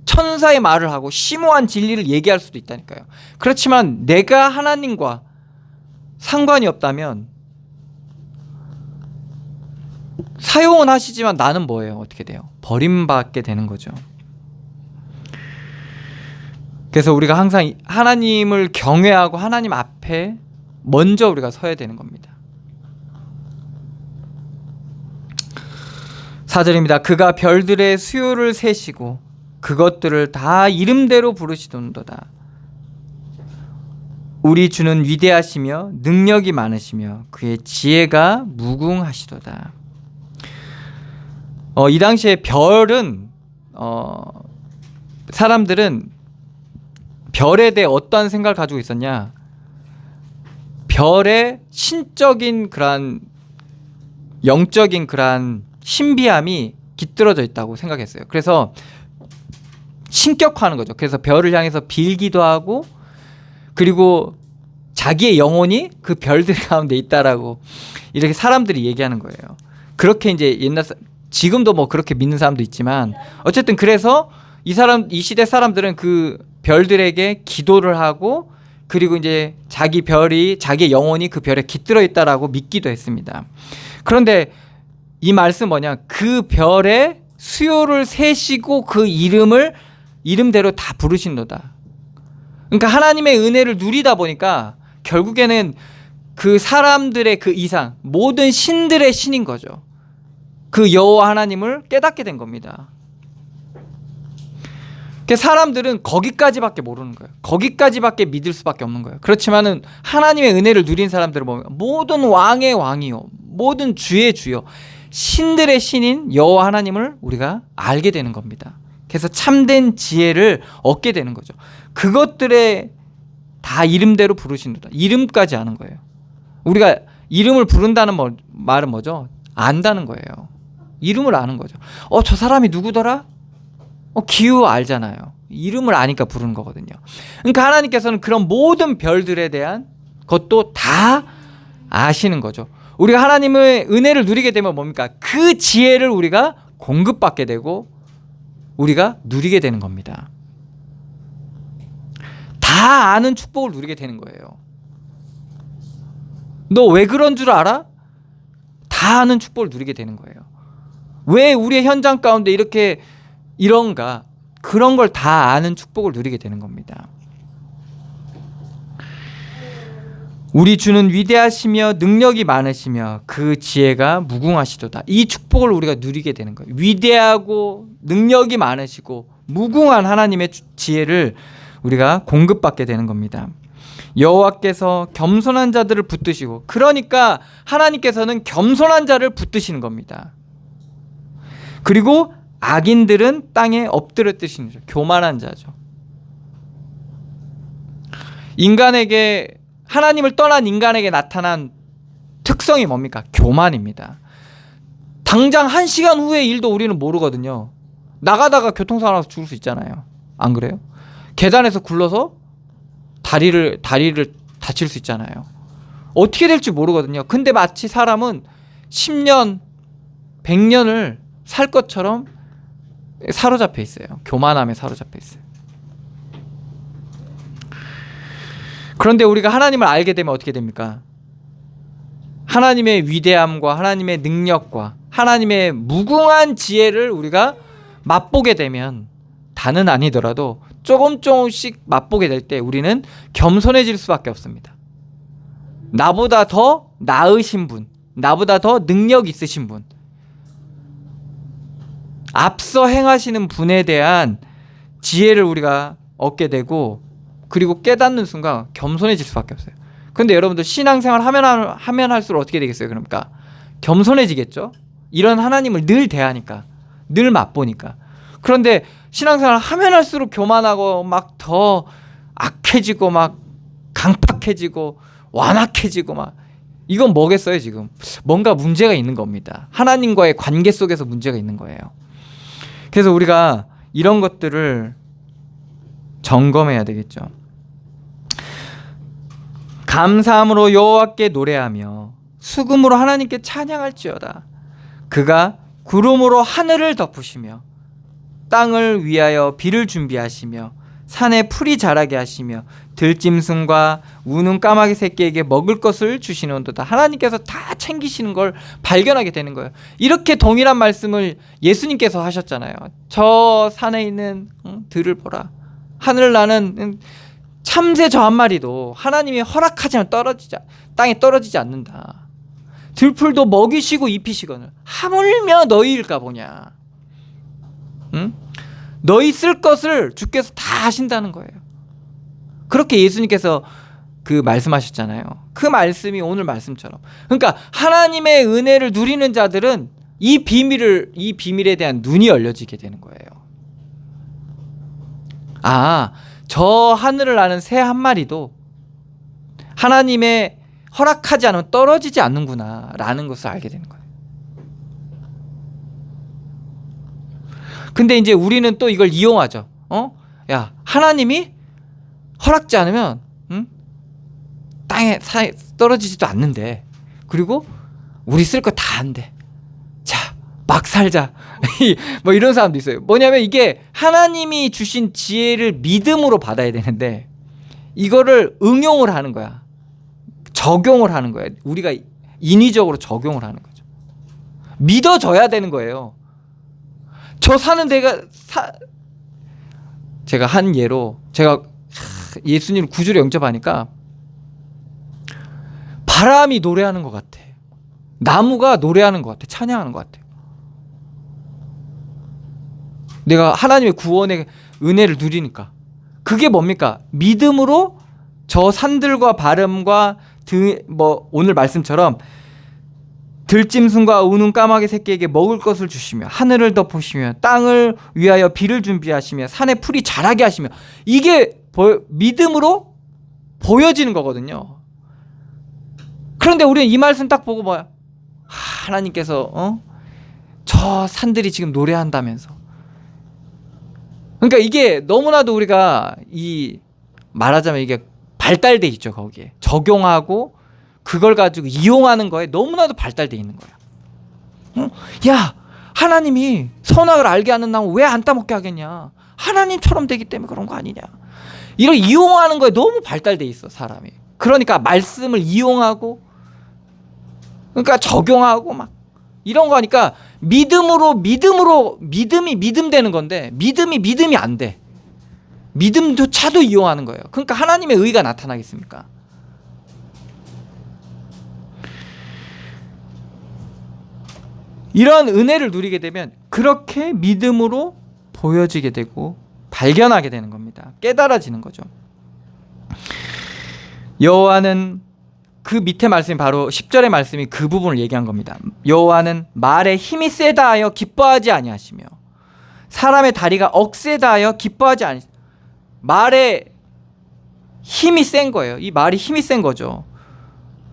천사의 말을 하고 심오한 진리를 얘기할 수도 있다니까요. 그렇지만 내가 하나님과 상관이 없다면 사용은 하시지만 나는 뭐예요? 어떻게 돼요? 버림받게 되는 거죠. 그래서 우리가 항상 하나님을 경외하고 하나님 앞에 먼저 우리가 서야 되는 겁니다. 4절입니다. 그가 별들의 수요를 세시고 그것들을 다 이름대로 부르시도다. 우리 주는 위대하시며 능력이 많으시며 그의 지혜가 무궁하시도다. 이 당시에 별은 사람들은 별에 대해 어떠한 생각을 가지고 있었냐? 별의 신적인 그러한 영적인 그러한 신비함이 깃들어져 있다고 생각했어요. 그래서 신격화하는 거죠. 그래서 별을 향해서 빌기도 하고, 그리고 자기의 영혼이 그 별들 가운데 있다라고 이렇게 사람들이 얘기하는 거예요. 그렇게 이제 지금도 뭐 그렇게 믿는 사람도 있지만, 어쨌든 그래서 이 시대 사람들은 그 별들에게 기도를 하고, 그리고 이제 자기의 영혼이 그 별에 깃들어 있다라고 믿기도 했습니다. 그런데 이 말씀 뭐냐? 그 별의 수요를 세시고 그 이름대로 다 부르신도다. 그러니까 하나님의 은혜를 누리다 보니까 결국에는 그 사람들의 그 이상, 모든 신들의 신인 거죠. 그 여호와 하나님을 깨닫게 된 겁니다. 사람들은 거기까지밖에 모르는 거예요. 거기까지밖에 믿을 수밖에 없는 거예요. 그렇지만은 하나님의 은혜를 누린 사람들을 보면 모든 왕의 왕이요, 모든 주의 주요, 신들의 신인 여호와 하나님을 우리가 알게 되는 겁니다. 그래서 참된 지혜를 얻게 되는 거죠. 그것들의 다 이름대로 부르신다. 이름까지 아는 거예요. 우리가 이름을 부른다는 말은 뭐죠? 안다는 거예요. 이름을 아는 거죠. 저 사람이 누구더라? 기후 알잖아요. 이름을 아니까 부르는 거거든요. 그러니까 하나님께서는 그런 모든 별들에 대한 것도 다 아시는 거죠. 우리가 하나님의 은혜를 누리게 되면 뭡니까? 그 지혜를 우리가 공급받게 되고 우리가 누리게 되는 겁니다. 다 아는 축복을 누리게 되는 거예요. 너 왜 그런 줄 알아? 다 아는 축복을 누리게 되는 거예요. 왜 우리의 현장 가운데 이런가? 그런 걸 다 아는 축복을 누리게 되는 겁니다. 우리 주는 위대하시며 능력이 많으시며 그 지혜가 무궁하시도다. 이 축복을 우리가 누리게 되는 거예요. 위대하고 능력이 많으시고 무궁한 하나님의 지혜를 우리가 공급받게 되는 겁니다. 여호와께서 겸손한 자들을 붙드시고, 그러니까 하나님께서는 겸손한 자를 붙드시는 겁니다. 그리고 악인들은 땅에 엎드려 뜨시는 거죠. 교만한 자죠. 하나님을 떠난 인간에게 나타난 특성이 뭡니까? 교만입니다. 당장 1시간 후의 일도 우리는 모르거든요. 나가다가 교통사고 나서 죽을 수 있잖아요. 안 그래요? 계단에서 굴러서 다리를 다칠 수 있잖아요. 어떻게 될지 모르거든요. 근데 마치 사람은 10년, 100년을 살 것처럼 사로잡혀 있어요. 교만함에 사로잡혀 있어요. 그런데 우리가 하나님을 알게 되면 어떻게 됩니까? 하나님의 위대함과 하나님의 능력과 하나님의 무궁한 지혜를 우리가 맛보게 되면, 다는 아니더라도 조금씩 맛보게 될 때 우리는 겸손해질 수밖에 없습니다. 나보다 더 나으신 분, 나보다 더 능력 있으신 분, 앞서 행하시는 분에 대한 지혜를 우리가 얻게 되고, 그리고 깨닫는 순간 겸손해질 수밖에 없어요. 근데 여러분들 신앙생활 하면 할수록 어떻게 되겠어요? 그러니까 겸손해지겠죠? 이런 하나님을 늘 대하니까, 늘 맛보니까. 그런데 신앙생활 하면 할수록 교만하고 막 더 악해지고 막 강팍해지고 완악해지고 막, 이건 뭐겠어요? 지금 뭔가 문제가 있는 겁니다. 하나님과의 관계 속에서 문제가 있는 거예요. 그래서 우리가 이런 것들을 점검해야 되겠죠. 감사함으로 여호와께 노래하며 수금으로 하나님께 찬양할지어다. 그가 구름으로 하늘을 덮으시며 땅을 위하여 비를 준비하시며 산에 풀이 자라게 하시며 들짐승과 우는 까마귀 새끼에게 먹을 것을 주시는도다. 하나님께서 다 챙기시는 걸 발견하게 되는 거예요. 이렇게 동일한 말씀을 예수님께서 하셨잖아요. 저 산에 있는 들을 보라. 하늘 나는 참새 저 한 마리도 하나님이 허락하지 않으면 땅에 떨어지지 않는다. 들풀도 먹이시고 입히시거늘 하물며 너희일까 보냐. 응? 너희 쓸 것을 주께서 다 하신다는 거예요. 그렇게 예수님께서 그 말씀하셨잖아요. 그 말씀이 오늘 말씀처럼. 그러니까 하나님의 은혜를 누리는 자들은 이 비밀에 대한 눈이 열려지게 되는 거예요. 아, 저 하늘을 나는 새 한 마리도 하나님의 허락하지 않으면 떨어지지 않는구나 라는 것을 알게 되는 거예요. 근데 이제 우리는 또 이걸 이용하죠. 야, 하나님이 허락지 않으면 땅에 떨어지지도 않는데, 그리고 우리 쓸 거 다 한대. 자, 막 살자. 뭐 이런 사람도 있어요. 뭐냐면 이게 하나님이 주신 지혜를 믿음으로 받아야 되는데 이거를 응용을 하는 거야. 적용을 하는 거야. 우리가 인위적으로 적용을 하는 거죠. 믿어져야 되는 거예요. 저 사는 데가 제가 한 예로, 제가 예수님 구주를 영접하니까 바람이 노래하는 것 같아. 나무가 노래하는 것 같아. 찬양하는 것 같아. 내가 하나님의 구원의 은혜를 누리니까. 그게 뭡니까? 믿음으로 저 산들과 바람과 오늘 말씀처럼 들짐승과 우는 까마귀 새끼에게 먹을 것을 주시며 하늘을 덮으시며 땅을 위하여 비를 준비하시며 산에 풀이 자라게 하시며, 이게 믿음으로 보여지는 거거든요. 그런데 우리는 이 말씀 딱 보고 뭐야? 하나님께서 저 산들이 지금 노래한다면서. 그러니까 이게 너무나도 우리가 말하자면 이게 발달돼 있죠. 거기에 적용하고 그걸 가지고 이용하는 거에 너무나도 발달돼 있는 거야. 야, 하나님이 선악을 알게 하는 나무 왜 안 따먹게 하겠냐? 하나님처럼 되기 때문에 그런 거 아니냐? 이런 이용하는 거에 너무 발달돼 있어, 사람이. 그러니까 말씀을 이용하고, 그러니까 적용하고 막 이런 거 하니까 믿음이 믿음 되는 건데 믿음이 안 돼. 믿음조차도 이용하는 거예요. 그러니까 하나님의 의가 나타나겠습니까? 이런 은혜를 누리게 되면 그렇게 믿음으로 보여지게 되고 발견하게 되는 겁니다. 깨달아지는 거죠. 여호와는, 그 밑에 말씀이 바로 10절의 말씀이 그 부분을 얘기한 겁니다. 여호와는 말에 힘이 세다 하여 기뻐하지 아니하시며 사람의 다리가 억세다 하여 기뻐하지 아니하시며. 말에 힘이 센 거예요. 이 말이 힘이 센 거죠.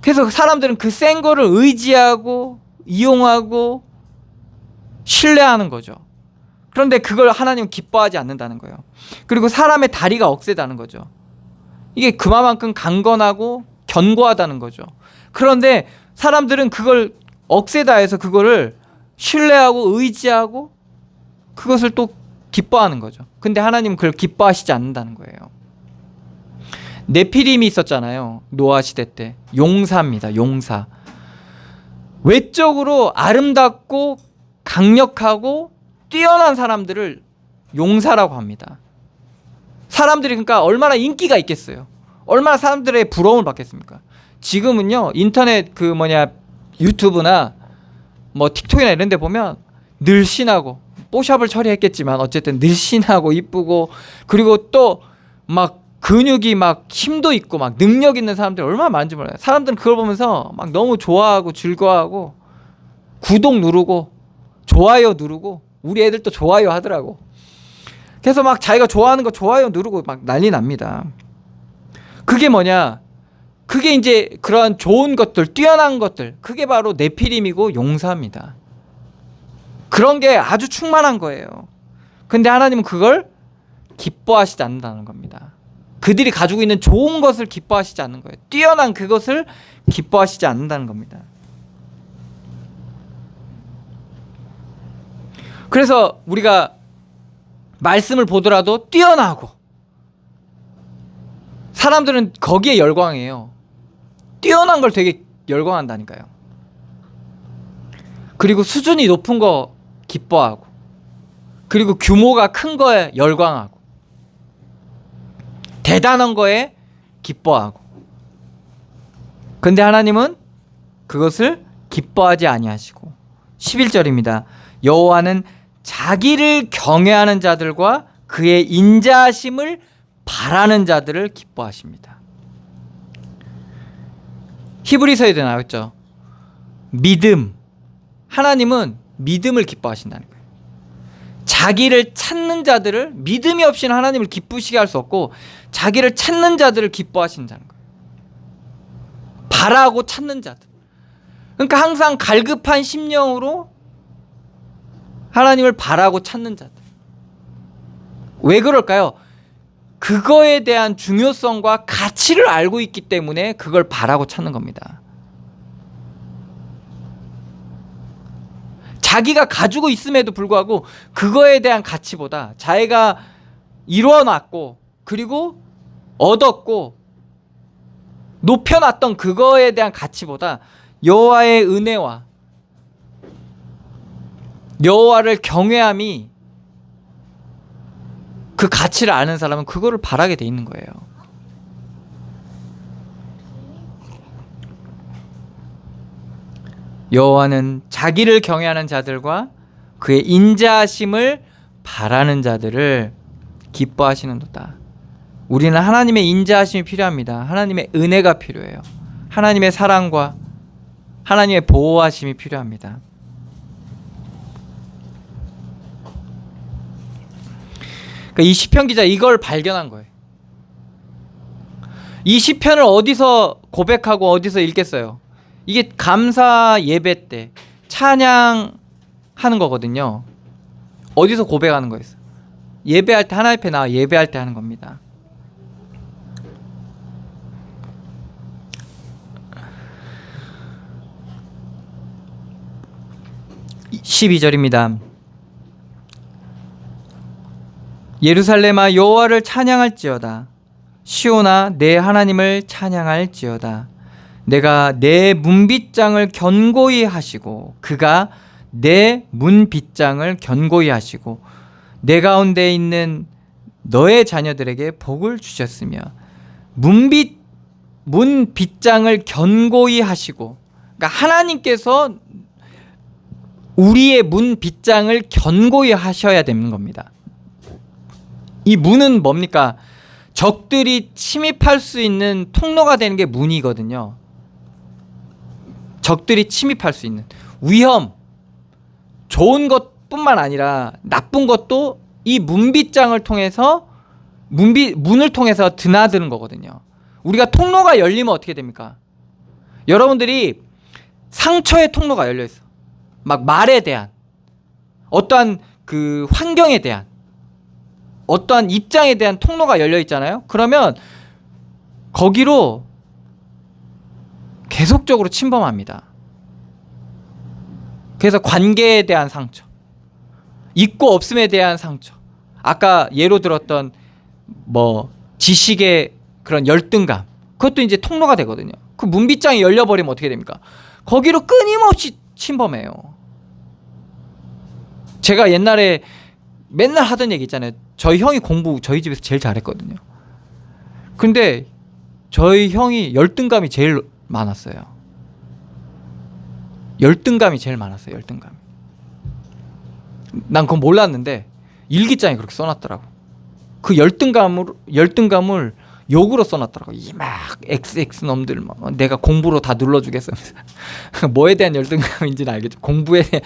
그래서 사람들은 그 센 거를 의지하고 이용하고 신뢰하는 거죠. 그런데 그걸 하나님은 기뻐하지 않는다는 거예요. 그리고 사람의 다리가 억세다는 거죠. 이게 그만큼 강건하고 견고하다는 거죠. 그런데 사람들은 그걸 억세다 해서 그거를 신뢰하고 의지하고 그것을 또 기뻐하는 거죠. 근데 하나님은 그걸 기뻐하시지 않는다는 거예요. 네피림이 있었잖아요. 노아 시대 때. 용사입니다. 용사. 외적으로 아름답고 강력하고 뛰어난 사람들을 용사라고 합니다. 사람들이 그러니까 얼마나 인기가 있겠어요. 얼마나 사람들의 부러움을 받겠습니까? 지금은요, 인터넷 유튜브나 뭐 틱톡이나 이런 데 보면 늘씬하고, 뽀샵을 처리했겠지만 어쨌든 늘씬하고 이쁘고, 그리고 또 막 근육이 막 힘도 있고 막 능력 있는 사람들이 얼마나 많은지 몰라요. 사람들은 그걸 보면서 막 너무 좋아하고 즐거워하고 구독 누르고 좋아요 누르고, 우리 애들도 좋아요 하더라고. 그래서 막 자기가 좋아하는 거 좋아요 누르고 막 난리 납니다. 그게 뭐냐? 그게 이제 그런 좋은 것들, 뛰어난 것들, 그게 바로 네피림이고 용사입니다. 그런 게 아주 충만한 거예요. 근데 하나님은 그걸 기뻐하시지 않는다는 겁니다. 그들이 가지고 있는 좋은 것을 기뻐하시지 않는 거예요. 뛰어난 그것을 기뻐하시지 않는다는 겁니다. 그래서 우리가 말씀을 보더라도 뛰어나고, 사람들은 거기에 열광해요. 뛰어난 걸 되게 열광한다니까요. 그리고 수준이 높은 거 기뻐하고, 그리고 규모가 큰 거에 열광하고, 대단한 거에 기뻐하고. 근데 하나님은 그것을 기뻐하지 아니하시고, 11절입니다. 여호와는 자기를 경외하는 자들과 그의 인자하심을 바라는 자들을 기뻐하십니다. 히브리서에도 나왔죠. 믿음. 하나님은 믿음을 기뻐하신다는 거예요. 자기를 찾는 자들을, 믿음이 없이는 하나님을 기쁘시게 할 수 없고 자기를 찾는 자들을 기뻐하신다는 거예요. 바라고 찾는 자들. 그러니까 항상 갈급한 심령으로 하나님을 바라고 찾는 자들. 왜 그럴까요? 그거에 대한 중요성과 가치를 알고 있기 때문에 그걸 바라고 찾는 겁니다. 자기가 가지고 있음에도 불구하고 그거에 대한 가치보다 자기가 이루어놨고 그리고 얻었고 높여놨던 그거에 대한 가치보다 여호와의 은혜와 여호와를 경외함이 그 가치를 아는 사람은 그거를 바라게 돼 있는 거예요. 여호와는 자기를 경외하는 자들과 그의 인자하심을 바라는 자들을 기뻐하시는도다. 우리는 하나님의 인자하심이 필요합니다. 하나님의 은혜가 필요해요. 하나님의 사랑과 하나님의 보호하심이 필요합니다. 그러니까 이 시편 기자 이걸 발견한 거예요. 이 시편을 어디서 고백하고 어디서 읽겠어요? 이게 감사 예배 때 찬양하는 거거든요. 어디서 고백하는 거였어요? 예배할 때, 하나님 앞에 나와 예배할 때 하는 겁니다. 이 12절입니다. 예루살렘아 여호와를 찬양할지어다. 시온아 내 하나님을 찬양할지어다. 내가 내 문빗장을 견고히 하시고 그가 내 문빗장을 견고히 하시고 내 가운데 있는 너의 자녀들에게 복을 주셨으며 문빗장을 견고히 하시고, 그러니까 하나님께서 우리의 문빗장을 견고히 하셔야 되는 겁니다. 이 문은 뭡니까? 적들이 침입할 수 있는 통로가 되는 게 문이거든요. 적들이 침입할 수 있는 위험, 좋은 것뿐만 아니라 나쁜 것도 이 문빗장을 통해서 문을 통해서 드나드는 거거든요. 우리가 통로가 열리면 어떻게 됩니까? 여러분들이 상처의 통로가 열려 있어. 막 말에 대한, 어떠한 그 환경에 대한, 어떠한 입장에 대한 통로가 열려 있잖아요. 그러면 거기로 계속적으로 침범합니다. 그래서 관계에 대한 상처, 있고 없음에 대한 상처, 아까 예로 들었던 뭐 지식의 그런 열등감, 그것도 이제 통로가 되거든요. 그 문빗장이 열려버리면 어떻게 됩니까? 거기로 끊임없이 침범해요. 제가 옛날에 맨날 하던 얘기 있잖아요. 저희 형이 공부 저희 집에서 제일 잘했거든요. 근데 저희 형이 열등감이 제일 많았어요. 열등감이 제일 많았어요. 열등감. 난 그건 몰랐는데 일기장에 그렇게 써놨더라고. 그 열등감을 욕으로 써놨더라고. 이 막 XX 놈들 막 내가 공부로 다 눌러주겠어. 뭐에 대한 열등감인지는 알겠죠. 공부에 대한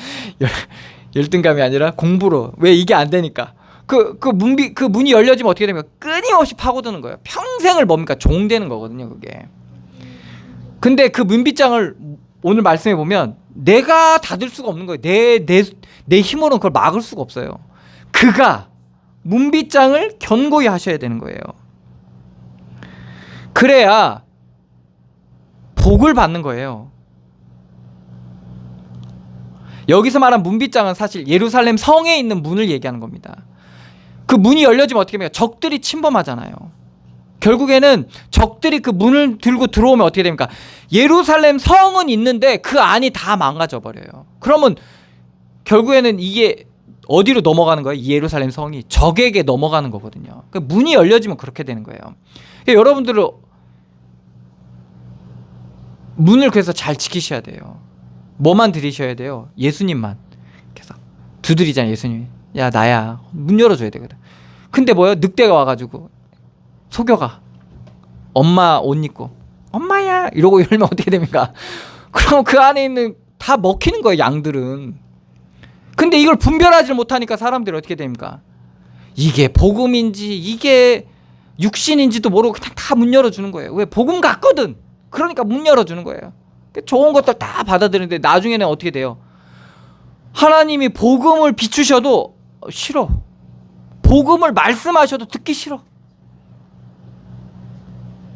열등감이 아니라 공부로. 왜 이게 안 되니까. 그 문이 열려지면 어떻게 됩니까? 끊임없이 파고드는 거예요. 평생을 뭡니까? 종되는 거거든요, 그게. 근데 그 문빗장을 오늘 말씀해 보면 내가 닫을 수가 없는 거예요. 내 힘으로는 그걸 막을 수가 없어요. 그가 문빗장을 견고히 하셔야 되는 거예요. 그래야 복을 받는 거예요. 여기서 말한 문빗장은 사실 예루살렘 성에 있는 문을 얘기하는 겁니다. 그 문이 열려지면 어떻게 됩니까? 적들이 침범하잖아요. 결국에는 적들이 그 문을 들고 들어오면 어떻게 됩니까? 예루살렘 성은 있는데 그 안이 다 망가져 버려요. 그러면 결국에는 이게 어디로 넘어가는 거예요? 이 예루살렘 성이 적에게 넘어가는 거거든요. 그 문이 열려지면 그렇게 되는 거예요. 여러분들은 문을 그래서 잘 지키셔야 돼요. 뭐만 들이셔야 돼요? 예수님만. 그래서 두드리잖아요. 예수님이. 야 나야. 문 열어줘야 되거든. 근데 뭐예요? 늑대가 와가지고 속여가. 엄마 옷 입고 엄마야 이러고 열면 어떻게 됩니까? 그럼 그 안에 있는 다 먹히는 거예요. 양들은. 근데 이걸 분별하지 못하니까 사람들이 어떻게 됩니까? 이게 복음인지 이게 육신인지도 모르고 그냥 다 문 열어주는 거예요. 왜? 복음 같거든. 그러니까 문 열어주는 거예요. 좋은 것들 다 받아들이는데 나중에는 어떻게 돼요? 하나님이 복음을 비추셔도 싫어. 복음을 말씀하셔도 듣기 싫어.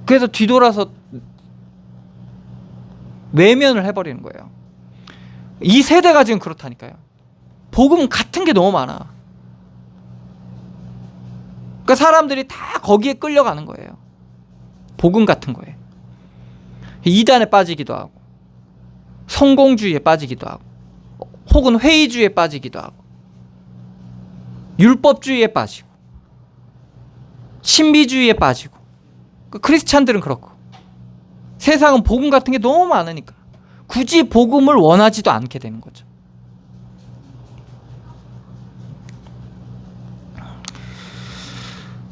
그래서 뒤돌아서 외면을 해버리는 거예요. 이 세대가 지금 그렇다니까요. 복음 같은 게 너무 많아. 그러니까 사람들이 다 거기에 끌려가는 거예요. 복음 같은 거에. 이단에 빠지기도 하고 성공주의에 빠지기도 하고 혹은 회의주의에 빠지기도 하고 율법주의에 빠지고 신비주의에 빠지고 크리스찬들은 그렇고 세상은 복음 같은 게 너무 많으니까 굳이 복음을 원하지도 않게 되는 거죠.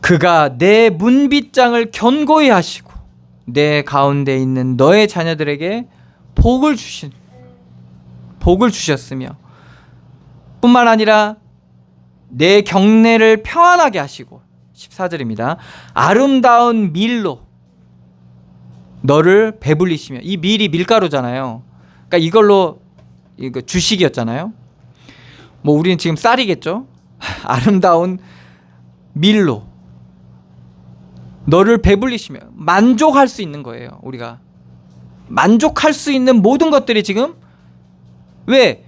그가 내 문빗장을 견고히 하시고 내 가운데 있는 너의 자녀들에게 복을 주셨으며 뿐만 아니라 내 경내를 평안하게 하시고 14절입니다. 아름다운 밀로 너를 배불리시며 이 밀이 밀가루잖아요. 그러니까 이걸로 이거 주식이었잖아요. 뭐 우리는 지금 쌀이겠죠. 아름다운 밀로 너를 배불리시며 만족할 수 있는 거예요. 우리가 만족할 수 있는 모든 것들이 지금 왜?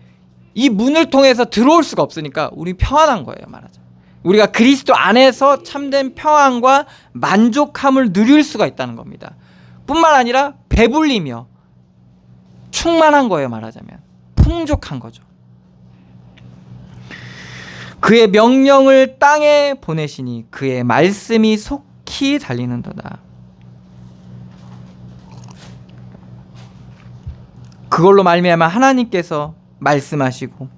이 문을 통해서 들어올 수가 없으니까 우리 평안한 거예요. 말하자면 우리가 그리스도 안에서 참된 평안과 만족함을 누릴 수가 있다는 겁니다. 뿐만 아니라 배불리며 충만한 거예요. 말하자면 풍족한 거죠. 그의 명령을 땅에 보내시니 그의 말씀이 속히 달리는도다. 그걸로 말미암아 하나님께서 말씀하시고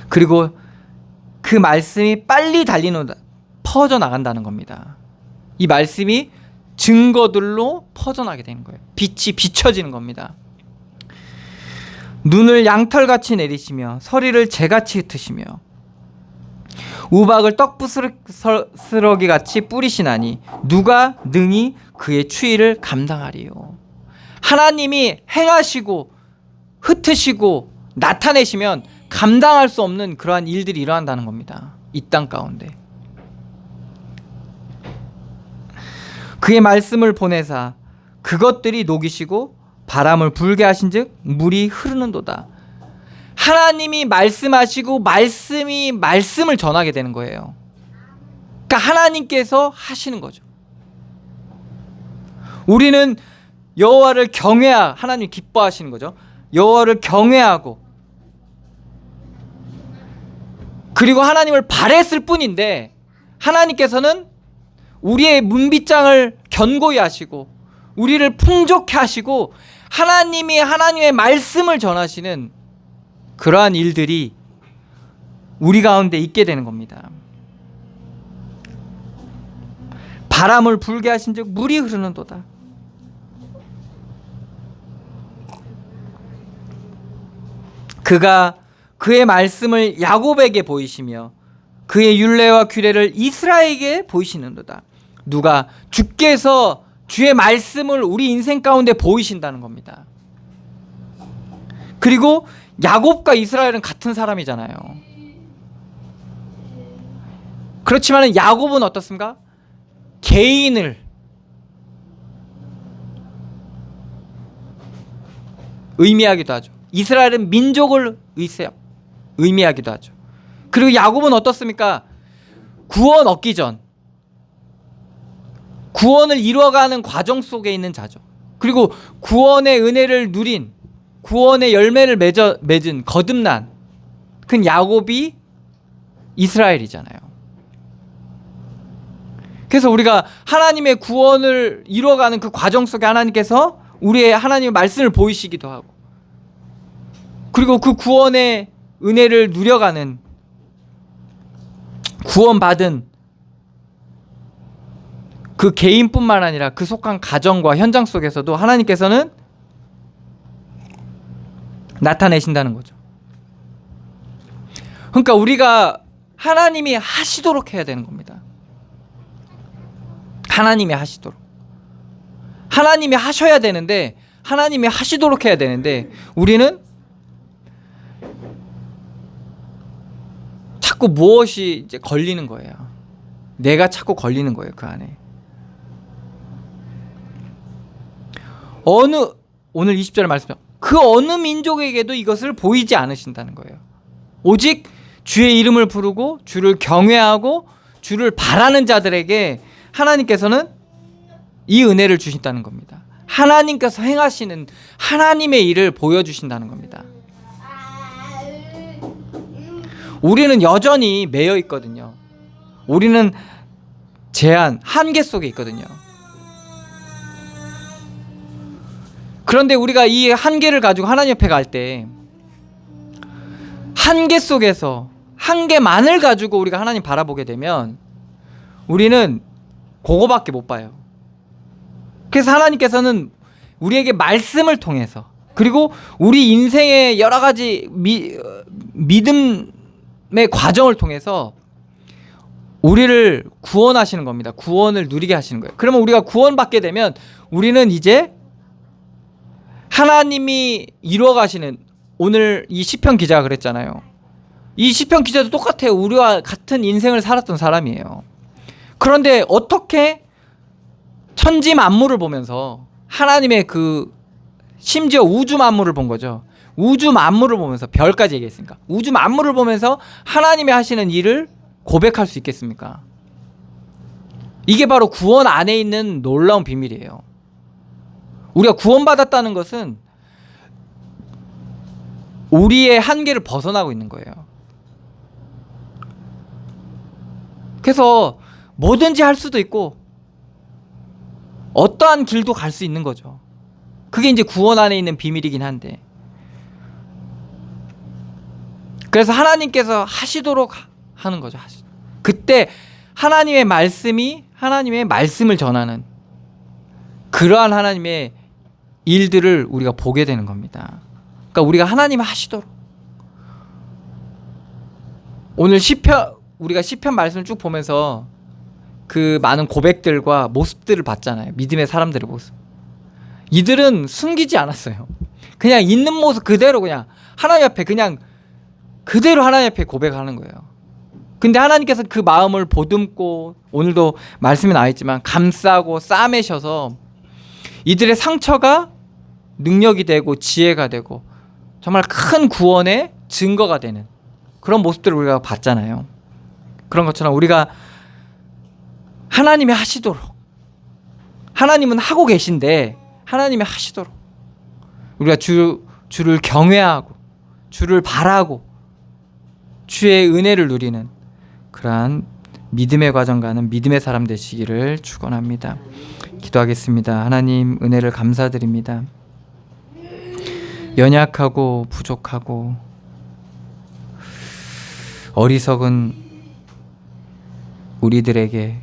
그리고 그 말씀이 빨리 달리는도다. 퍼져나간다는 겁니다. 이 말씀이 증거들로 퍼져나게 되는 거예요. 빛이 비춰지는 겁니다. 눈을 양털같이 내리시며 서리를 재같이 흩으시며 우박을 떡부스러기같이 뿌리시나니 누가 능히 그의 추위를 감당하리요. 하나님이 행하시고 흩으시고 나타내시면 감당할 수 없는 그러한 일들이 일어난다는 겁니다. 이 땅 가운데. 그의 말씀을 보내사 그것들이 녹이시고 바람을 불게 하신즉 물이 흐르는도다. 하나님이 말씀하시고 말씀이 말씀을 전하게 되는 거예요. 그러니까 하나님께서 하시는 거죠. 우리는 여호와를 경외하 하나님 기뻐하시는 거죠. 여호와를 경외하고 그리고 하나님을 바랬을 뿐인데 하나님께서는 우리의 문빗장을 견고히 하시고 우리를 풍족해 하시고 하나님이 하나님의 말씀을 전하시는 그러한 일들이 우리 가운데 있게 되는 겁니다. 바람을 불게 하신즉 물이 흐르는도다. 그가 그의 말씀을 야곱에게 보이시며 그의 율례와 규례를 이스라엘에게 보이시는도다. 누가? 주께서 주의 말씀을 우리 인생 가운데 보이신다는 겁니다. 그리고 야곱과 이스라엘은 같은 사람이잖아요. 그렇지만 야곱은 어떻습니까? 개인을 의미하기도 하죠. 이스라엘은 민족을 의미하기도 하죠. 그리고 야곱은 어떻습니까? 구원 얻기 전 구원을 이루어가는 과정 속에 있는 자죠. 그리고 구원의 은혜를 누린 구원의 열매를 맺은 거듭난 그 야곱이 이스라엘이잖아요. 그래서 우리가 하나님의 구원을 이루어가는 그 과정 속에 하나님께서 우리의 하나님의 말씀을 보이시기도 하고 그리고 그 구원의 은혜를 누려가는, 구원받은 그 개인뿐만 아니라 그 속한 가정과 현장 속에서도 하나님께서는 나타내신다는 거죠. 그러니까 우리가 하나님이 하시도록 해야 되는 겁니다. 하나님이 하시도록. 하나님이 하셔야 되는데, 하나님이 하시도록 해야 되는데, 우리는 자꾸 무엇이 이제 걸리는 거예요. 내가 자꾸 걸리는 거예요, 그 안에. 오늘 20절 말씀, 그 어느 민족에게도 이것을 보이지 않으신다는 거예요. 오직 주의 이름을 부르고 주를 경외하고 주를 바라는 자들에게 하나님께서는 이 은혜를 주신다는 겁니다. 하나님께서 행하시는 하나님의 일을 보여주신다는 겁니다. 우리는 여전히 매여 있거든요. 우리는 제한, 한계 속에 있거든요. 그런데 우리가 이 한계를 가지고 하나님 옆에 갈 때, 한계 속에서 한계만을 가지고 우리가 하나님 바라보게 되면 우리는 그거밖에 못 봐요. 그래서 하나님께서는 우리에게 말씀을 통해서, 그리고 우리 인생의 여러 가지 믿음의 과정을 통해서 우리를 구원하시는 겁니다. 구원을 누리게 하시는 거예요. 그러면 우리가 구원받게 되면 우리는 이제 하나님이 이루어 가시는, 오늘 이 시편 기자가 그랬잖아요. 이 시편 기자도 똑같아요. 우리와 같은 인생을 살았던 사람이에요. 그런데 어떻게 천지 만물을 보면서 하나님의 그 심지어 우주 만물을 본 거죠. 우주 만물을 보면서, 별까지 얘기했으니까 우주 만물을 보면서 하나님이 하시는 일을 고백할 수 있겠습니까? 이게 바로 구원 안에 있는 놀라운 비밀이에요. 우리가 구원받았다는 것은 우리의 한계를 벗어나고 있는 거예요. 그래서 뭐든지 할 수도 있고 어떠한 길도 갈 수 있는 거죠. 그게 이제 구원 안에 있는 비밀이긴 한데, 그래서 하나님께서 하시도록 하는 거죠. 그때 하나님의 말씀을 전하는 그러한 하나님의 일들을 우리가 보게 되는 겁니다. 그러니까 우리가 하나님이 하시도록, 오늘 우리가 시편 말씀을 쭉 보면서 그 많은 고백들과 모습들을 봤잖아요. 믿음의 사람들의 모습. 이들은 숨기지 않았어요. 그냥 있는 모습 그대로, 그냥 하나님 앞에 그냥 그대로 하나님 앞에 고백하는 거예요. 근데 하나님께서 그 마음을 보듬고, 오늘도 말씀이 나와 있지만 감싸고 싸매셔서 이들의 상처가 능력이 되고 지혜가 되고 정말 큰 구원의 증거가 되는 그런 모습들을 우리가 봤잖아요. 그런 것처럼 우리가 하나님이 하시도록, 하나님은 하고 계신데 하나님이 하시도록 우리가 주를 경외하고 주를 바라고 주의 은혜를 누리는 그러한 믿음의 과정 가는 믿음의 사람 되시기를 축원합니다. 기도하겠습니다. 하나님, 은혜를 감사드립니다. 연약하고 부족하고 어리석은 우리들에게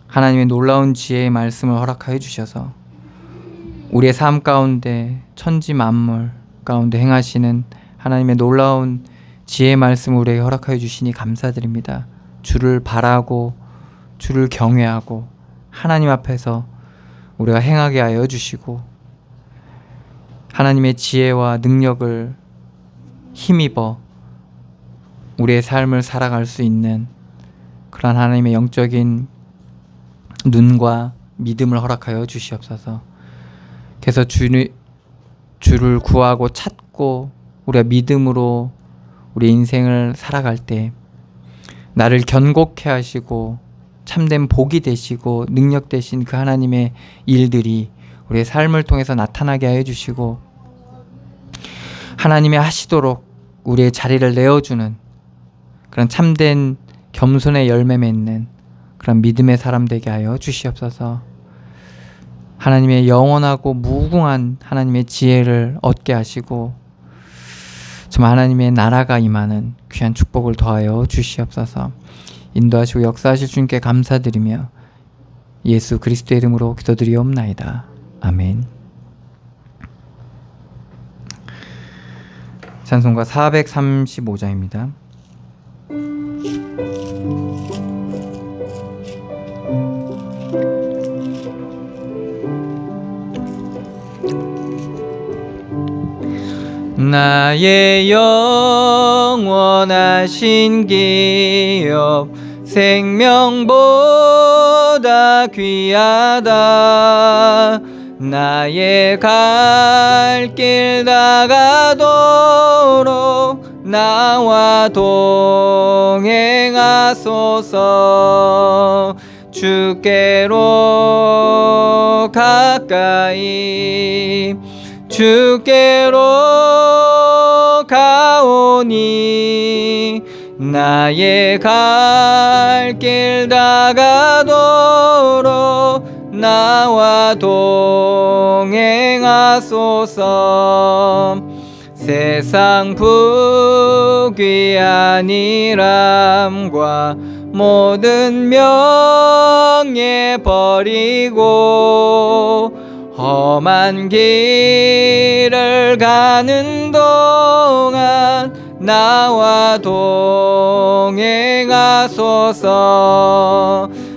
하나님의 놀라운 지혜의 말씀을 허락하여 주셔서 우리의 삶 가운데 천지 만물 가운데 행하시는 하나님의 놀라운 지혜의 말씀을 우리에게 허락하여 주시니 감사드립니다. 주를 바라고 주를 경외하고 하나님 앞에서 우리가 행하게 하여 주시고 하나님의 지혜와 능력을 힘입어 우리의 삶을 살아갈 수 있는 그런 하나님의 영적인 눈과 믿음을 허락하여 주시옵소서. 그래서 주를 구하고 찾고 우리가 믿음으로 우리 인생을 살아갈 때 나를 견고케 하시고 참된 복이 되시고 능력 되신 그 하나님의 일들이 우리의 삶을 통해서 나타나게 하여 주시고 하나님이 하시도록 우리의 자리를 내어주는 그런 참된 겸손의 열매 맺는 그런 믿음의 사람 되게 하여 주시옵소서. 하나님의 영원하고 무궁한 하나님의 지혜를 얻게 하시고 정말 하나님의 나라가 임하는 귀한 축복을 더하여 주시옵소서. 인도하시고 역사하실 주님께 감사드리며 예수 그리스도의 이름으로 기도드리옵나이다. 아멘. 찬송가 435장입니다. 나의 영원하신 기업 생명보다 귀하다. 나의 갈 길 다가도록 나와 동행하소서. 주께로 가까이 주께로 가오니 나의 갈 길 다가도록 나와 동행하소서. 세상 부귀한 일함과 모든 명예 버리고 험한 길을 가는 동안 나와 동행하소서.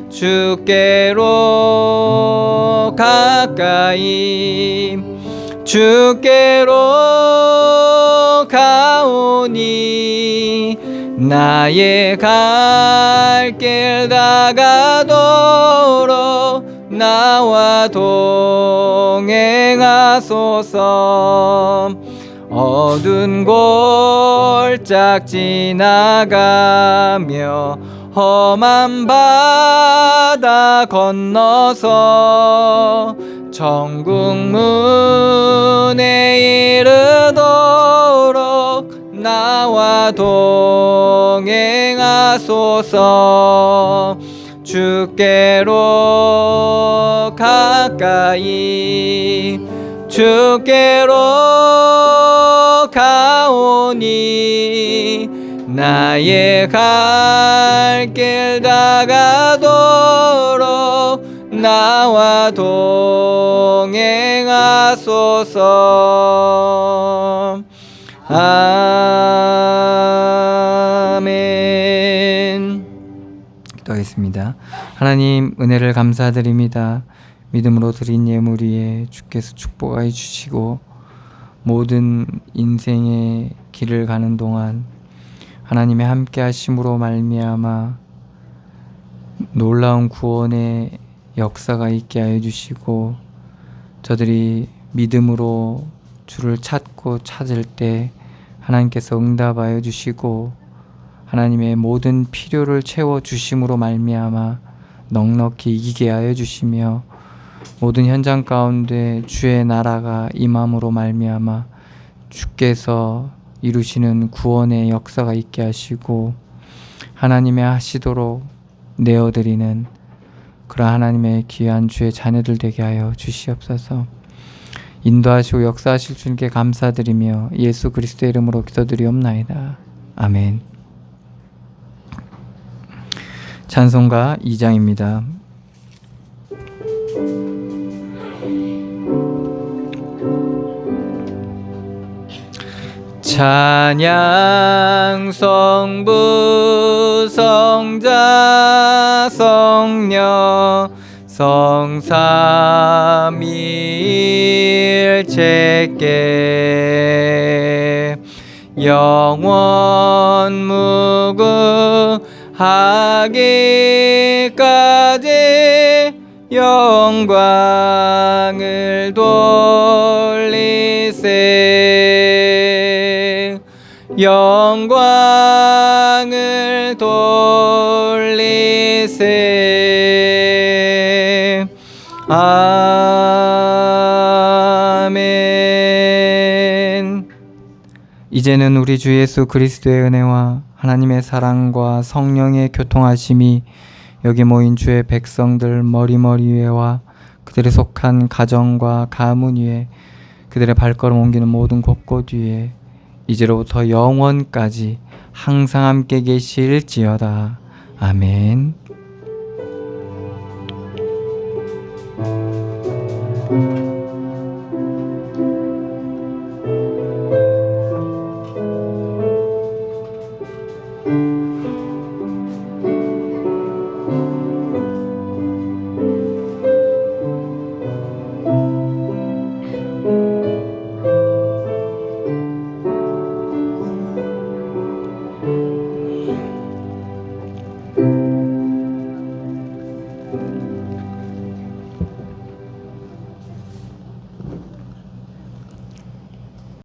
주께로 가까이 주께로 가오니 나의 갈 길 다가도록 나와 동행하소서. 어두운 골짝 지나가며 험한 바다 건너서 천국 문에 이르도록 나와 동행하소서. 주께로 가까이 주께로 가오니 나의 갈 길 다가도록 나와 동행하소서. 아멘. 기도하겠습니다. 하나님 은혜를 감사드립니다. 믿음으로 드린 예물 위에 주께서 축복하여 주시고 모든 인생의 길을 가는 동안 하나님의 함께 하심으로 말미암아 놀라운 구원의 역사가 있게 하여 주시고 저들이 믿음으로 주를 찾고 찾을 때 하나님께서 응답하여 주시고 하나님의 모든 필요를 채워 주심으로 말미암아 넉넉히 이기게 하여 주시며 모든 현장 가운데 주의 나라가 임함으로 말미암아 주께서 이루시는 구원의 역사가 있게 하시고 하나님의 하시도록 내어드리는 그런 하나님의 귀한 주의 자녀들 되게 하여 주시옵소서. 인도하시고 역사하실 주님께 감사드리며 예수 그리스도의 이름으로 기도드리옵나이다. 아멘. 찬송가 2장입니다. 찬양 성부 성자 성령 성삼위일체께 영원 무궁하기까지 영광을 돌리세 영광을 돌리세 아멘. 이제는 우리 주 예수 그리스도의 은혜와 하나님의 사랑과 성령의 교통하심이 여기 모인 주의 백성들 머리머리 위에와 그들의 속한 가정과 가문 위에 그들의 발걸음 옮기는 모든 곳곳 위에 이제로부터 영원까지 항상 함께 계실지어다. 아멘.